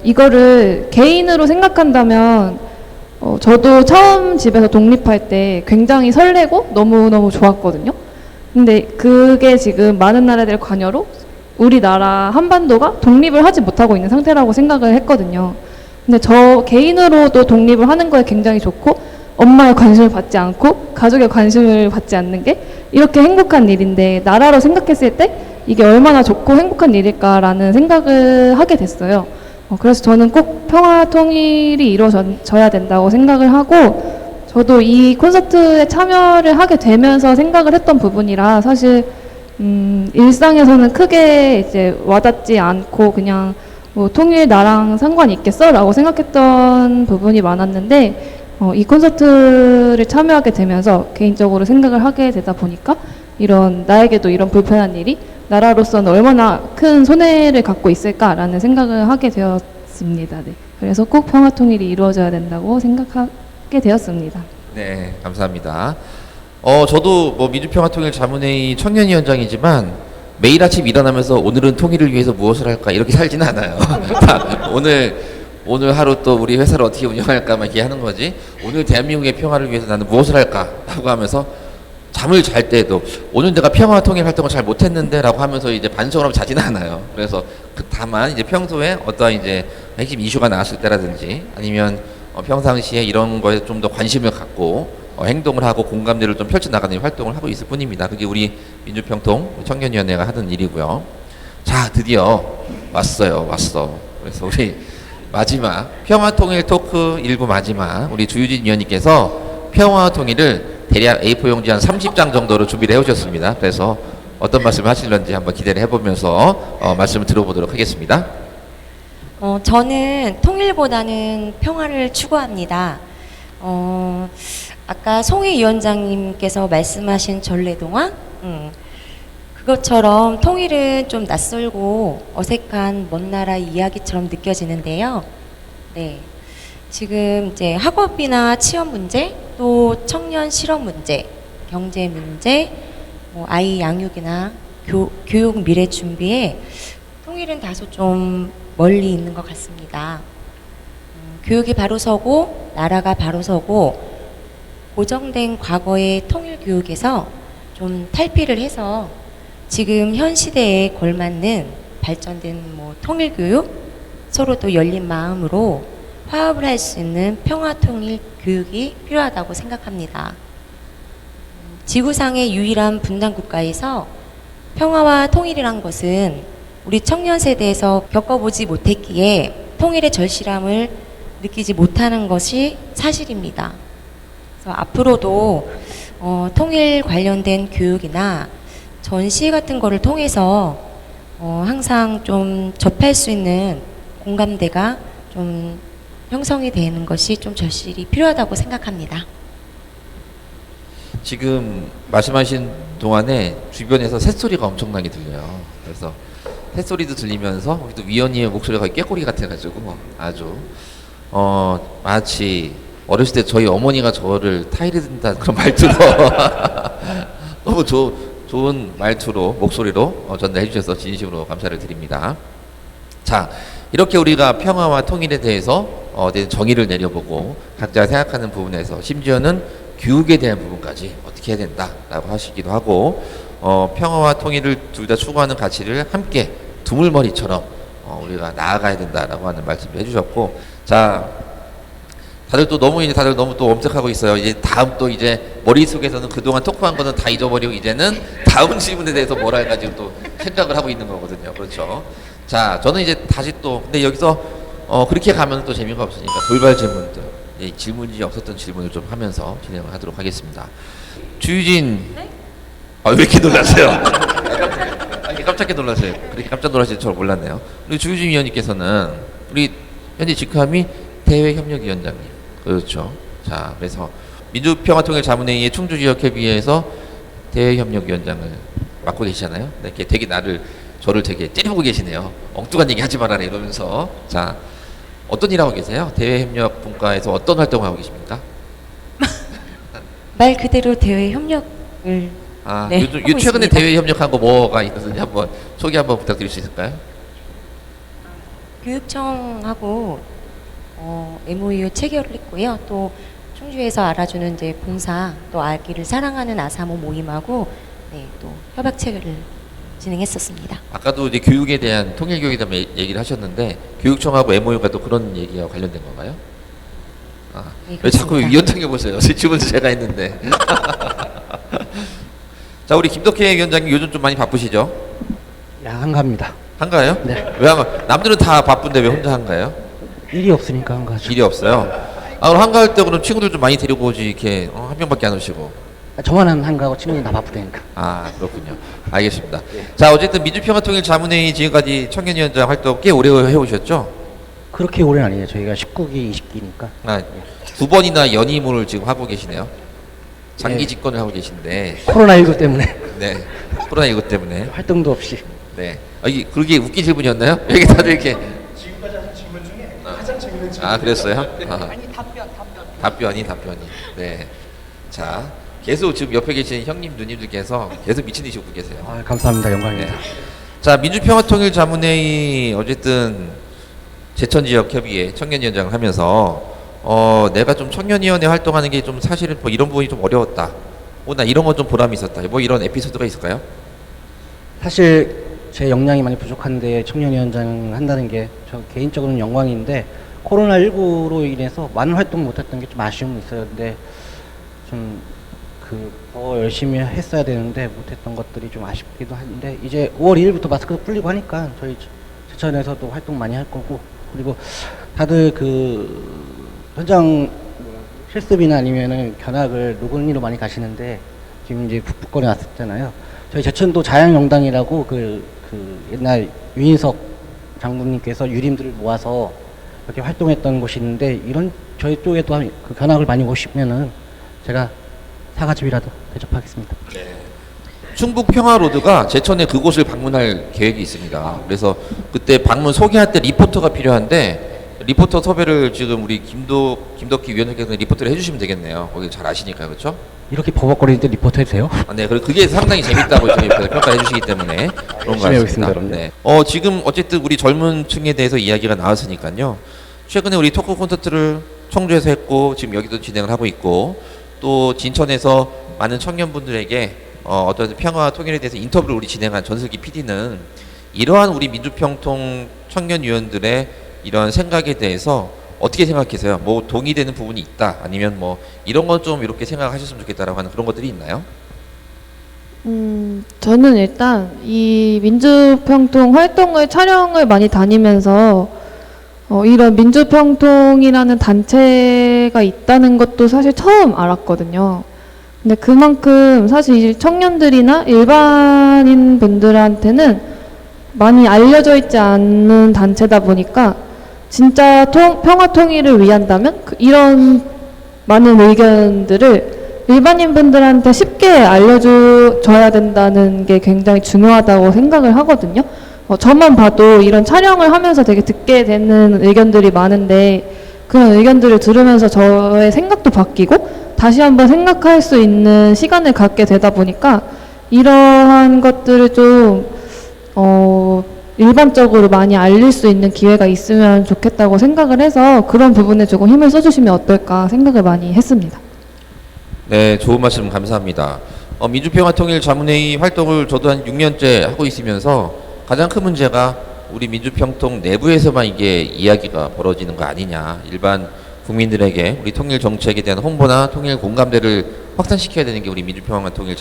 이거를 개인으로 생각한다면 저도 처음 집에서 독립할 때 굉장히 설레고 너무너무 좋았거든요. 근데 그게 지금 많은 나라들의 관여로 우리나라 한반도가 독립을 하지 못하고 있는 상태라고 생각을 했거든요. 근데 저 개인으로도 독립을 하는 거에 굉장히 좋고 엄마의 관심을 받지 않고 가족의 관심을 받지 않는 게 이렇게 행복한 일인데 나라로 생각했을 때 이게 얼마나 좋고 행복한 일일까라는 생각을 하게 됐어요. 그래서 저는 꼭 평화 통일이 이루어져야 된다고 생각을 하고 저도 이 콘서트에 참여를 하게 되면서 생각을 했던 부분이라 사실 일상에서는 크게 이제 와닿지 않고 그냥 뭐 통일 나랑 상관이 있겠어라고 생각했던 부분이 많았는데 이 콘서트를 참여하게 되면서 개인적으로 생각을 하게 되다 보니까 나에게도 이런 불편한 일이 나라로서는 얼마나 큰 손해를 갖고 있을까라는 생각을 하게 되었습니다. 네. 그래서 꼭 평화 통일이 이루어져야 된다고 생각하게 되었습니다. 네, 감사합니다. 저도 뭐 민주평화통일자문회의 청년위원장이지만 매일 아침 일어나면서 오늘은 통일을 위해서 무엇을 할까 이렇게 살지는 않아요. 오늘 하루 또 우리 회사를 어떻게 운영할까만 이렇게 하는 거지. 오늘 대한민국의 평화를 위해서 나는 무엇을 할까라고 하면서 잠을 잘 때도 오늘 내가 평화 통일 활동을 잘 못했는데라고 하면서 이제 반성을 하고 자지는 않아요. 그래서 다만 이제 평소에 어떠한 이제 핵심 이슈가 나왔을 때라든지 아니면 평상시에 이런 거에 좀 더 관심을 갖고 행동을 하고 공감대를 좀 펼쳐나가는 활동을 하고 있을 뿐입니다. 그게 우리 민주평통 청년위원회가 하는 일이고요. 자, 드디어 왔어. 그래서 우리 마지막 평화통일 토크 1부 마지막 우리 주유진 위원님께서 평화통일을 대략 A4 용지 한 30장 정도로 준비를 해오셨습니다. 그래서 어떤 말씀을 하실런지 한번 기대를 해보면서 말씀을 들어보도록 하겠습니다. 저는 통일보다는 평화를 추구합니다. 아까 송희 위원장님께서 말씀하신 전래동화? 그것처럼 통일은 좀 낯설고 어색한 먼 나라 이야기처럼 느껴지는데요. 네. 지금 이제 학업이나 취업 문제, 또 청년 실업 문제, 경제 문제, 뭐 아이 양육이나 교육 미래 준비에 통일은 다소 좀 멀리 있는 것 같습니다. 교육이 바로 서고 나라가 바로 서고 고정된 과거의 통일 교육에서 좀 탈피를 해서 지금 현 시대에 걸맞는 발전된 뭐 통일 교육, 서로 또 열린 마음으로 화합을 할 수 있는 평화 통일 교육이 필요하다고 생각합니다. 지구상의 유일한 분단 국가에서 평화와 통일이란 것은 우리 청년 세대에서 겪어보지 못했기에 통일의 절실함을 느끼지 못하는 것이 사실입니다. 그래서 앞으로도 통일 관련된 교육이나 전시 같은 거를 통해서 항상 좀 접할 수 있는 공감대가 좀 형성이 되는 것이 좀 절실히 필요하다고 생각합니다. 지금 말씀하신 동안에 주변에서 새소리가 엄청나게 들려요. 그래서 새소리도 들리면서 우리 또 위원님의 목소리가 꾀꼬리 같아가지고 아주 마치 어렸을 때 저희 어머니가 저를 타이르 든다는 그런 말투로 너무 좋은 말투로 목소리로 전달해 주셔서 진심으로 감사를 드립니다. 자, 이렇게 우리가 평화와 통일에 대해서 정의를 내려보고 각자 생각하는 부분에서 심지어는 교육에 대한 부분까지 어떻게 해야 된다라고 하시기도 하고 평화와 통일을 둘 다 추구하는 가치를 함께 두물머리처럼 우리가 나아가야 된다라고 하는 말씀을 해주셨고, 자, 다들 너무 또 엄격하고 있어요. 이제 다음 또 이제 머릿속에서는 그동안 토크한 거는 다 잊어버리고 이제는 다음 질문에 대해서 뭘 할까 지금 또 생각을 하고 있는 거거든요. 그렇죠. 자, 저는 이제 다시 또 근데 여기서 그렇게 가면 또 재미가 없으니까 돌발 질문들, 질문이 없었던 질문을 좀 하면서 진행을 하도록 하겠습니다. 주유진, 네? 왜 이렇게 놀라세요? 깜짝게 놀라세요. 그렇게 깜짝 놀라실 줄 몰랐네요. 우리 주유진 위원님께서는 우리 현재 직함이 대외협력위원장님, 그렇죠. 자, 그래서 민주평화통일자문회의의 충주지역협의회에서 대외협력위원장을 맡고 계시잖아요. 네, 이렇게 되게 저를 되게 째려보고 계시네요. 엉뚱한 얘기 하지 말아라 이러면서. 자, 어떤 일 하고 계세요? 대외협력 분과에서 어떤 활동을 하고 계십니까? 말 그대로 대외협력을 네, 요즘 최근에 대외협력한 거 뭐가 있는지 한번 소개 한번 부탁드릴 수 있을까요? 교육청하고 MOU 체결을 했고요. 또 충주에서 알아주는 이제 봉사, 또 아기를 사랑하는 아사모 모임하고 네, 또 협약 체결을 진행했었습니다. 아까도 이제 교육에 대한 통일교육에 대한 얘기를 하셨는데 교육청하고 MOU가 또 그런 얘기와 관련된 건가요? 네, 왜 자꾸 위원장님 보세요? 질문도 제가 했는데. 자, 우리 김덕혜 위원장님 요즘 좀 많이 바쁘시죠? 한가합니다. 한가해요? 네. 왜 한가? 남들은 다 바쁜데 왜 혼자 한가해요? 일이 없으니까 한가하죠. 일이 없어요? 그럼 한가할 때 그럼 친구들 좀 많이 데리고 오지 이렇게 한 명밖에 안 오시고. 저만은 한가하고 친구들이 다 바쁘다니까. 그렇군요. 알겠습니다. 자, 어쨌든 민주평화통일자문회의 지금까지 청년위원장 활동 꽤 오래 해오셨죠? 그렇게 오래는 아니에요. 저희가 19기, 20기니까. 2번이나 연임을 지금 하고 계시네요. 장기 집권을 하고 계신데. 코로나19 때문에. 네. 코로나19 때문에. 활동도 없이. 네. 그게 웃긴 질문이었나요? 여기 다들 이렇게. 질문 중에 가장 재밌는 질문. 아, 그랬어요? 아니 답변이. 네. 자, 계속 지금 옆에 계신 형님, 누님들께서 계속 미친 듯이 웃고 계세요. 아, 감사합니다. 영광입니다. 네. 자, 민주평화통일자문회의 어쨌든 제천지역협의회 청년위원장을 하면서 내가 좀 청년위원회 활동하는 게 좀 사실은 뭐 이런 부분이 좀 어려웠다. 나 이런 건 좀 보람이 있었다. 뭐 이런 에피소드가 있을까요? 사실 제 역량이 많이 부족한데 청년위원장 한다는 게 저 개인적으로는 영광인데 코로나19로 인해서 많은 활동 못했던 게 좀 아쉬움이 있어요. 근데 좀 더 열심히 했어야 되는데 못했던 것들이 좀 아쉽기도 한데 이제 5월 2일부터 마스크도 풀리고 하니까 저희 제천에서도 활동 많이 할 거고 그리고 다들 현장 실습이나 아니면은 견학을 노건리로 많이 가시는데 지금 이제 북부권에 왔었잖아요. 저희 제천도 자양영당이라고 옛날 유인석 장군님께서 유림들을 모아서 이렇게 활동했던 곳이 있는데 이런 저희 쪽에도 그 견학을 많이 오시면은 제가 사과집이라도 대접하겠습니다. 네. 충북 평화로드가 제천에 그곳을 방문할 계획이 있습니다. 그래서 그때 방문 소개할 때 리포터가 필요한데 리포터 섭외를 지금 우리 김덕희 위원장께서 리포터를 해주시면 되겠네요. 거기 잘 아시니까요, 그렇죠? 이렇게 버벅거리는데 리포터 해도 돼요? 아, 네, 그게 상당히 재밌다고 저희 평가해 주시기 때문에 그런 거 같습니다. 네. 지금 어쨌든 우리 젊은 층에 대해서 이야기가 나왔으니까요. 최근에 우리 토크 콘서트를 청주에서 했고 지금 여기도 진행을 하고 있고 또 진천에서 많은 청년분들에게 어떤 평화와 통일에 대해서 인터뷰를 우리 진행한 전슬기 PD는 이러한 우리 민주평통 청년위원들의 이런 생각에 대해서 어떻게 생각하세요? 뭐 동의되는 부분이 있다 아니면 뭐 이런 건 좀 이렇게 생각하셨으면 좋겠다라고 하는 그런 것들이 있나요? 저는 일단 이 민주평통 활동을 촬영을 많이 다니면서 이런 민주평통이라는 단체가 있다는 것도 사실 처음 알았거든요. 근데 그만큼 사실 이 청년들이나 일반인 분들한테는 많이 알려져 있지 않는 단체다 보니까 진짜 평화 통일을 위한다면 이런 많은 의견들을 일반인 분들한테 쉽게 알려줘야 된다는 게 굉장히 중요하다고 생각을 하거든요. 저만 봐도 이런 촬영을 하면서 되게 듣게 되는 의견들이 많은데 그런 의견들을 들으면서 저의 생각도 바뀌고 다시 한번 생각할 수 있는 시간을 갖게 되다 보니까 이러한 것들을 좀 일반적으로 많이 알릴 수 있는 기회가 있으면 좋겠다고 생각을 해서 그런 부분에 조금 힘을 써주시면 어떨까 생각을 많이 했습니다. 네, 좋은 말씀 감사합니다. 민주평화통일자문회의 활동을 저도 한 6년째 하고 있으면서 가장 큰 문제가 우리 민주평통 내부에서만 이게 이야기가 벌어지는 거 아니냐. 일반 국민들에게 우리 통일 정책에 대한 홍보나 통일 공감대를 확산시켜야 되는 게 우리 민주평화통일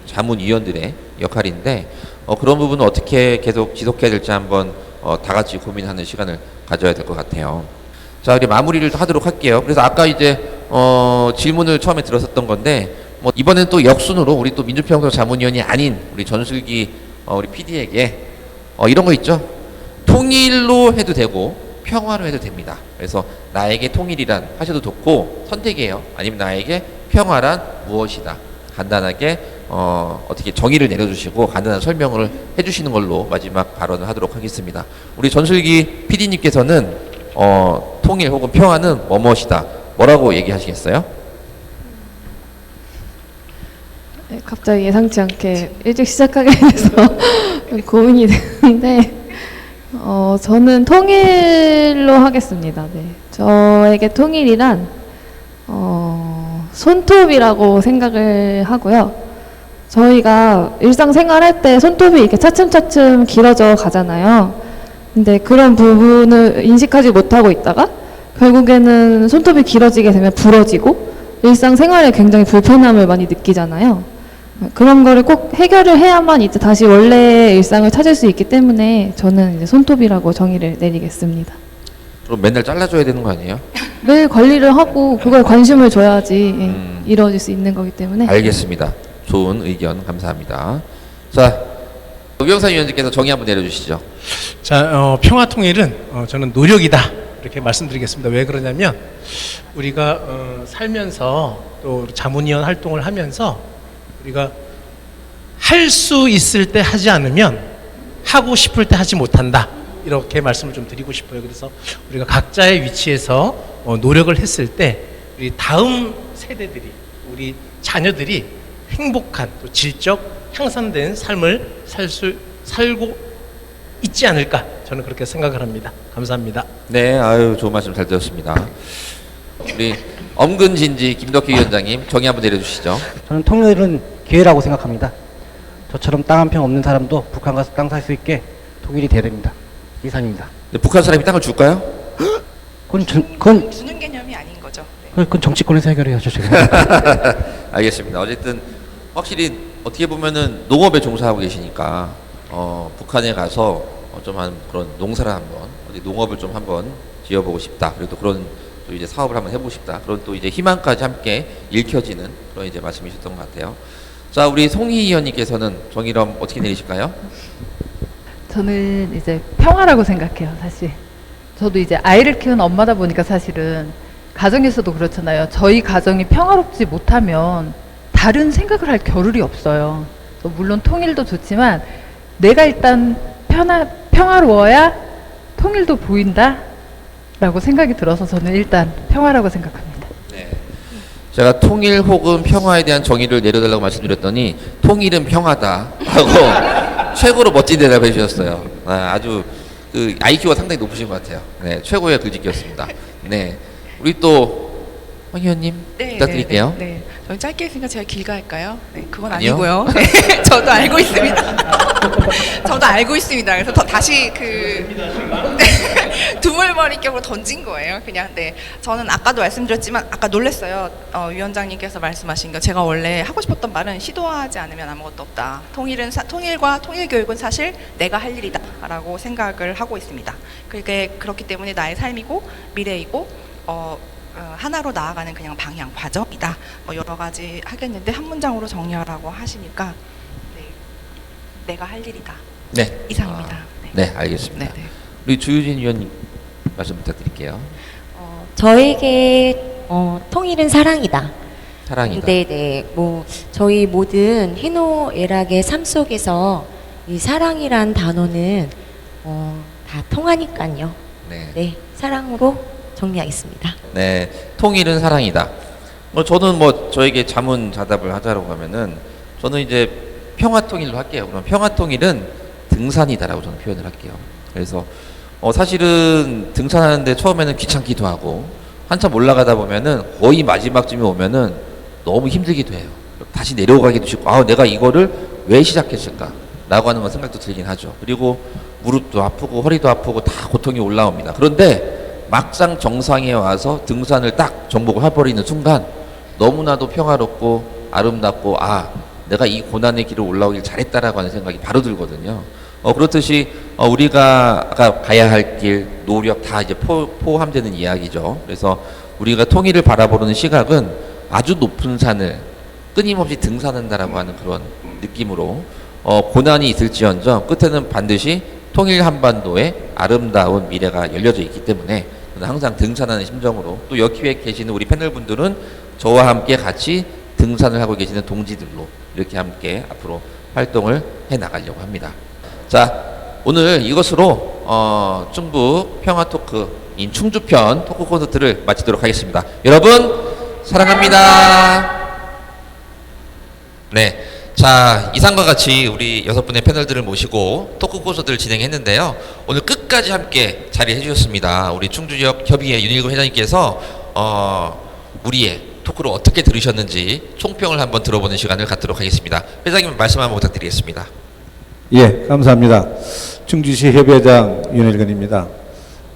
자문위원들의 역할인데 그런 부분은 어떻게 계속 지속해야 될지 한번 다 같이 고민하는 시간을 가져야 될 것 같아요. 자, 우리 마무리를 하도록 할게요. 그래서 아까 이제 질문을 처음에 들었었던 건데 이번엔 또 역순으로 우리 또 민주평통 자문위원이 아닌 우리 전슬기 우리 PD에게 이런 거 있죠. 통일로 해도 되고 평화로 해도 됩니다. 그래서 나에게 통일이란 하셔도 좋고 선택이에요. 아니면 나에게 평화란 무엇이다. 간단하게 어떻게 정의를 내려주시고 간단한 설명을 해주시는 걸로 마지막 발언을 하도록 하겠습니다. 우리 전슬기 PD님께서는 통일 혹은 평화는 무엇이다. 뭐라고 얘기하시겠어요? 네, 갑자기 예상치 않게 일찍 시작하게 돼서 고민이 되는데 저는 통일로 하겠습니다. 네. 저에게 통일이란 손톱이라고 생각을 하고요. 저희가 일상생활할 때 손톱이 이렇게 차츰차츰 길어져 가잖아요. 근데 그런 부분을 인식하지 못하고 있다가 결국에는 손톱이 길어지게 되면 부러지고 일상생활에 굉장히 불편함을 많이 느끼잖아요. 그런 거를 꼭 해결을 해야만 이제 다시 원래의 일상을 찾을 수 있기 때문에 저는 이제 손톱이라고 정의를 내리겠습니다. 그럼 맨날 잘라줘야 되는 거 아니에요? 매일 관리를 하고 그걸 관심을 줘야지 이루어질 수 있는 거기 때문에. 알겠습니다. 좋은 의견 감사합니다. 자, 우영산 위원장께서 정의 한번 내려주시죠. 자, 평화 통일은 저는 노력이다 이렇게 말씀드리겠습니다. 왜 그러냐면 우리가 살면서 또 자문위원 활동을 하면서 우리가 할 수 있을 때 하지 않으면 하고 싶을 때 하지 못한다 이렇게 말씀을 좀 드리고 싶어요. 그래서 우리가 각자의 위치에서 노력을 했을 때 우리 다음 세대들이, 우리 자녀들이 행복한 또 질적 향상된 삶을 살고 있지 않을까, 저는 그렇게 생각을 합니다. 감사합니다. 네, 아유 좋은 말씀 잘 들었습니다. 우리 엄근진지 김덕희 위원장님 정의 한번 내려주시죠. 저는 통일은 기회라고 생각합니다. 저처럼 땅 한 평 없는 사람도 북한 가서 땅 살 수 있게 통일이 돼야 됩니다. 이상입니다. 네, 북한 사람이 땅을 줄까요? 그건 주는 개념이 아닌 거죠. 그건 정치권에서 해결해야죠, 제가. 알겠습니다. 어쨌든 확실히 어떻게 보면은 농업에 종사하고 계시니까 북한에 가서 좀 한 그런 농사를 한번 어디 농업을 좀 한번 지어보고 싶다. 그리고 또 그런 또 이제 사업을 한번 해보고 싶다. 그런 또 이제 희망까지 함께 읽혀지는 그런 이제 말씀이셨던 것 같아요. 자, 우리 송희 의원님께서는 정의를 어떻게 내리실까요? 저는 이제 평화라고 생각해요, 사실. 저도 이제 아이를 키우는 엄마다 보니까 사실은 가정에서도 그렇잖아요. 저희 가정이 평화롭지 못하면 다른 생각을 할 겨를이 없어요. 물론 통일도 좋지만 내가 일단 평화로워야 통일도 보인다 라고 생각이 들어서 저는 일단 평화라고 생각합니다. 네. 제가 통일 혹은 평화에 대한 정의를 내려달라고 말씀드렸더니 통일은 평화다 하고 최고로 멋진 대답을 해주셨어요. 아주 그 IQ가 상당히 높으신 것 같아요. 네, 최고의 글짓기였습니다. 네, 우리 또 황 의원님 부탁드릴게요. 네. 저는 짧게 했으니까 제가 길게 할까요? 네, 그건 아니요. 아니고요. 네, 저도 알고 있습니다. 저도 알고 있습니다. 그래서 다시 두물머리격으로 던진 거예요. 그냥. 네, 저는 아까도 말씀드렸지만 아까 놀랐어요. 위원장님께서 말씀하신 거, 제가 원래 하고 싶었던 말은 시도하지 않으면 아무것도 없다. 통일과 통일교육은 사실 내가 할 일이다라고 생각을 하고 있습니다. 그게 그렇기 때문에 나의 삶이고 미래이고 하나로 나아가는 그냥 방향 과정이다. 뭐 여러 가지 하겠는데 한 문장으로 정리하라고 하시니까 네, 내가 할 일이다. 네. 이상입니다. 네, 알겠습니다. 네, 네. 우리 주유진 위원님 말씀 부탁드릴게요. 저에게 통일은 사랑이다. 사랑이다. 네네. 뭐 저희 모든 희노애락의 삶 속에서 이 사랑이란 단어는 다 통하니까요. 네. 네, 사랑으로 정리하겠습니다. 네, 통일은 사랑이다. 저는 저에게 자문자답을 하자라고 하면은 저는 이제 평화통일로 할게요. 그럼 평화통일은 등산이다라고 저는 표현을 할게요. 그래서 사실은 등산하는데 처음에는 귀찮기도 하고 한참 올라가다 보면은 거의 마지막쯤에 오면은 너무 힘들기도 해요. 다시 내려가기도 쉽고 내가 이거를 왜 시작했을까 라고 하는 생각도 들긴 하죠. 그리고 무릎도 아프고 허리도 아프고 다 고통이 올라옵니다. 그런데 막상 정상에 와서 등산을 딱 정복을 해버리는 순간 너무나도 평화롭고 아름답고 내가 이 고난의 길을 올라오길 잘했다라고 하는 생각이 바로 들거든요. 그렇듯이 우리가 아까 가야 할 길, 노력 다 이제 포함되는 이야기죠. 그래서 우리가 통일을 바라보는 시각은 아주 높은 산을 끊임없이 등산한다라고 하는 그런 느낌으로 고난이 있을지언정 끝에는 반드시 통일 한반도의 아름다운 미래가 열려져 있기 때문에 저는 항상 등산하는 심정으로, 또 여기에 계시는 우리 패널분들은 저와 함께 같이 등산을 하고 계시는 동지들로 이렇게 함께 앞으로 활동을 해 나가려고 합니다. 자, 오늘 이것으로 충북 평화토크인 충주편 토크 콘서트를 마치도록 하겠습니다. 여러분 사랑합니다. 네, 자, 이상과 같이 우리 6분의 패널들을 모시고 토크 콘서트를 진행했는데요. 오늘 끝까지 함께 자리해 주셨습니다. 우리 충주지역 협의회 윤일구 회장님께서 우리의 토크를 어떻게 들으셨는지 총평을 한번 들어보는 시간을 갖도록 하겠습니다. 회장님 말씀 한번 부탁드리겠습니다. 예, 감사합니다. 충주시 협의회장 윤일근입니다.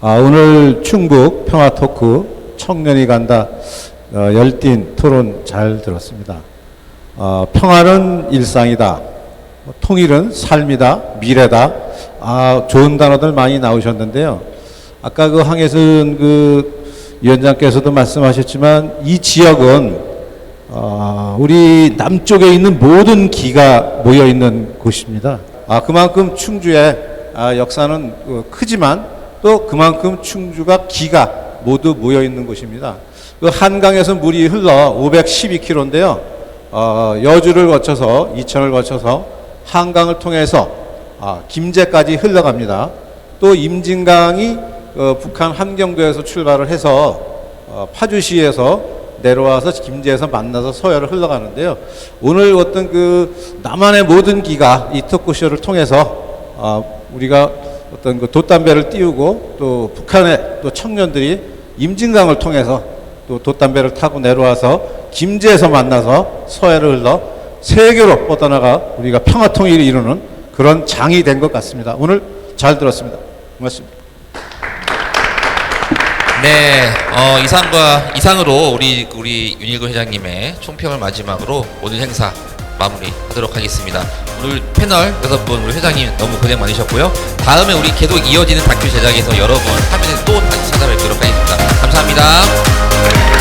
오늘 충북 평화토크 청년이 간다 열띤 토론 잘 들었습니다. 평화는 일상이다. 통일은 삶이다. 미래다. 좋은 단어들 많이 나오셨는데요. 아까 그 황혜순 위원장께서도 말씀하셨지만 이 지역은 우리 남쪽에 있는 모든 기가 모여 있는 곳입니다. 그만큼 충주의 역사는 크지만 또 그만큼 충주가 기가 모두 모여 있는 곳입니다. 그 한강에서 물이 흘러 512km인데요. 여주를 거쳐서 이천을 거쳐서 한강을 통해서 김제까지 흘러갑니다. 또 임진강이 북한 함경도에서 출발을 해서 파주시에서 내려와서 김제에서 만나서 서해를 흘러가는데요. 오늘 어떤 그 남한의 모든 기가 이 토크쇼를 통해서 우리가 어떤 그 돛담배를 띄우고 또 북한의 또 청년들이 임진강을 통해서 또 돛담배를 타고 내려와서 김제에서 만나서 서해를 흘러 세계로 뻗어나가 우리가 평화통일을 이루는 그런 장이 된 것 같습니다. 오늘 잘 들었습니다. 고맙습니다. 네, 이상으로 우리 윤일근 회장님의 총평을 마지막으로 오늘 행사 마무리하도록 하겠습니다. 오늘 패널 6분 우리 회장님 너무 고생 많으셨고요. 다음에 우리 계속 이어지는 다큐 제작에서 여러분 화면에 또 다시 찾아뵙도록 하겠습니다. 감사합니다.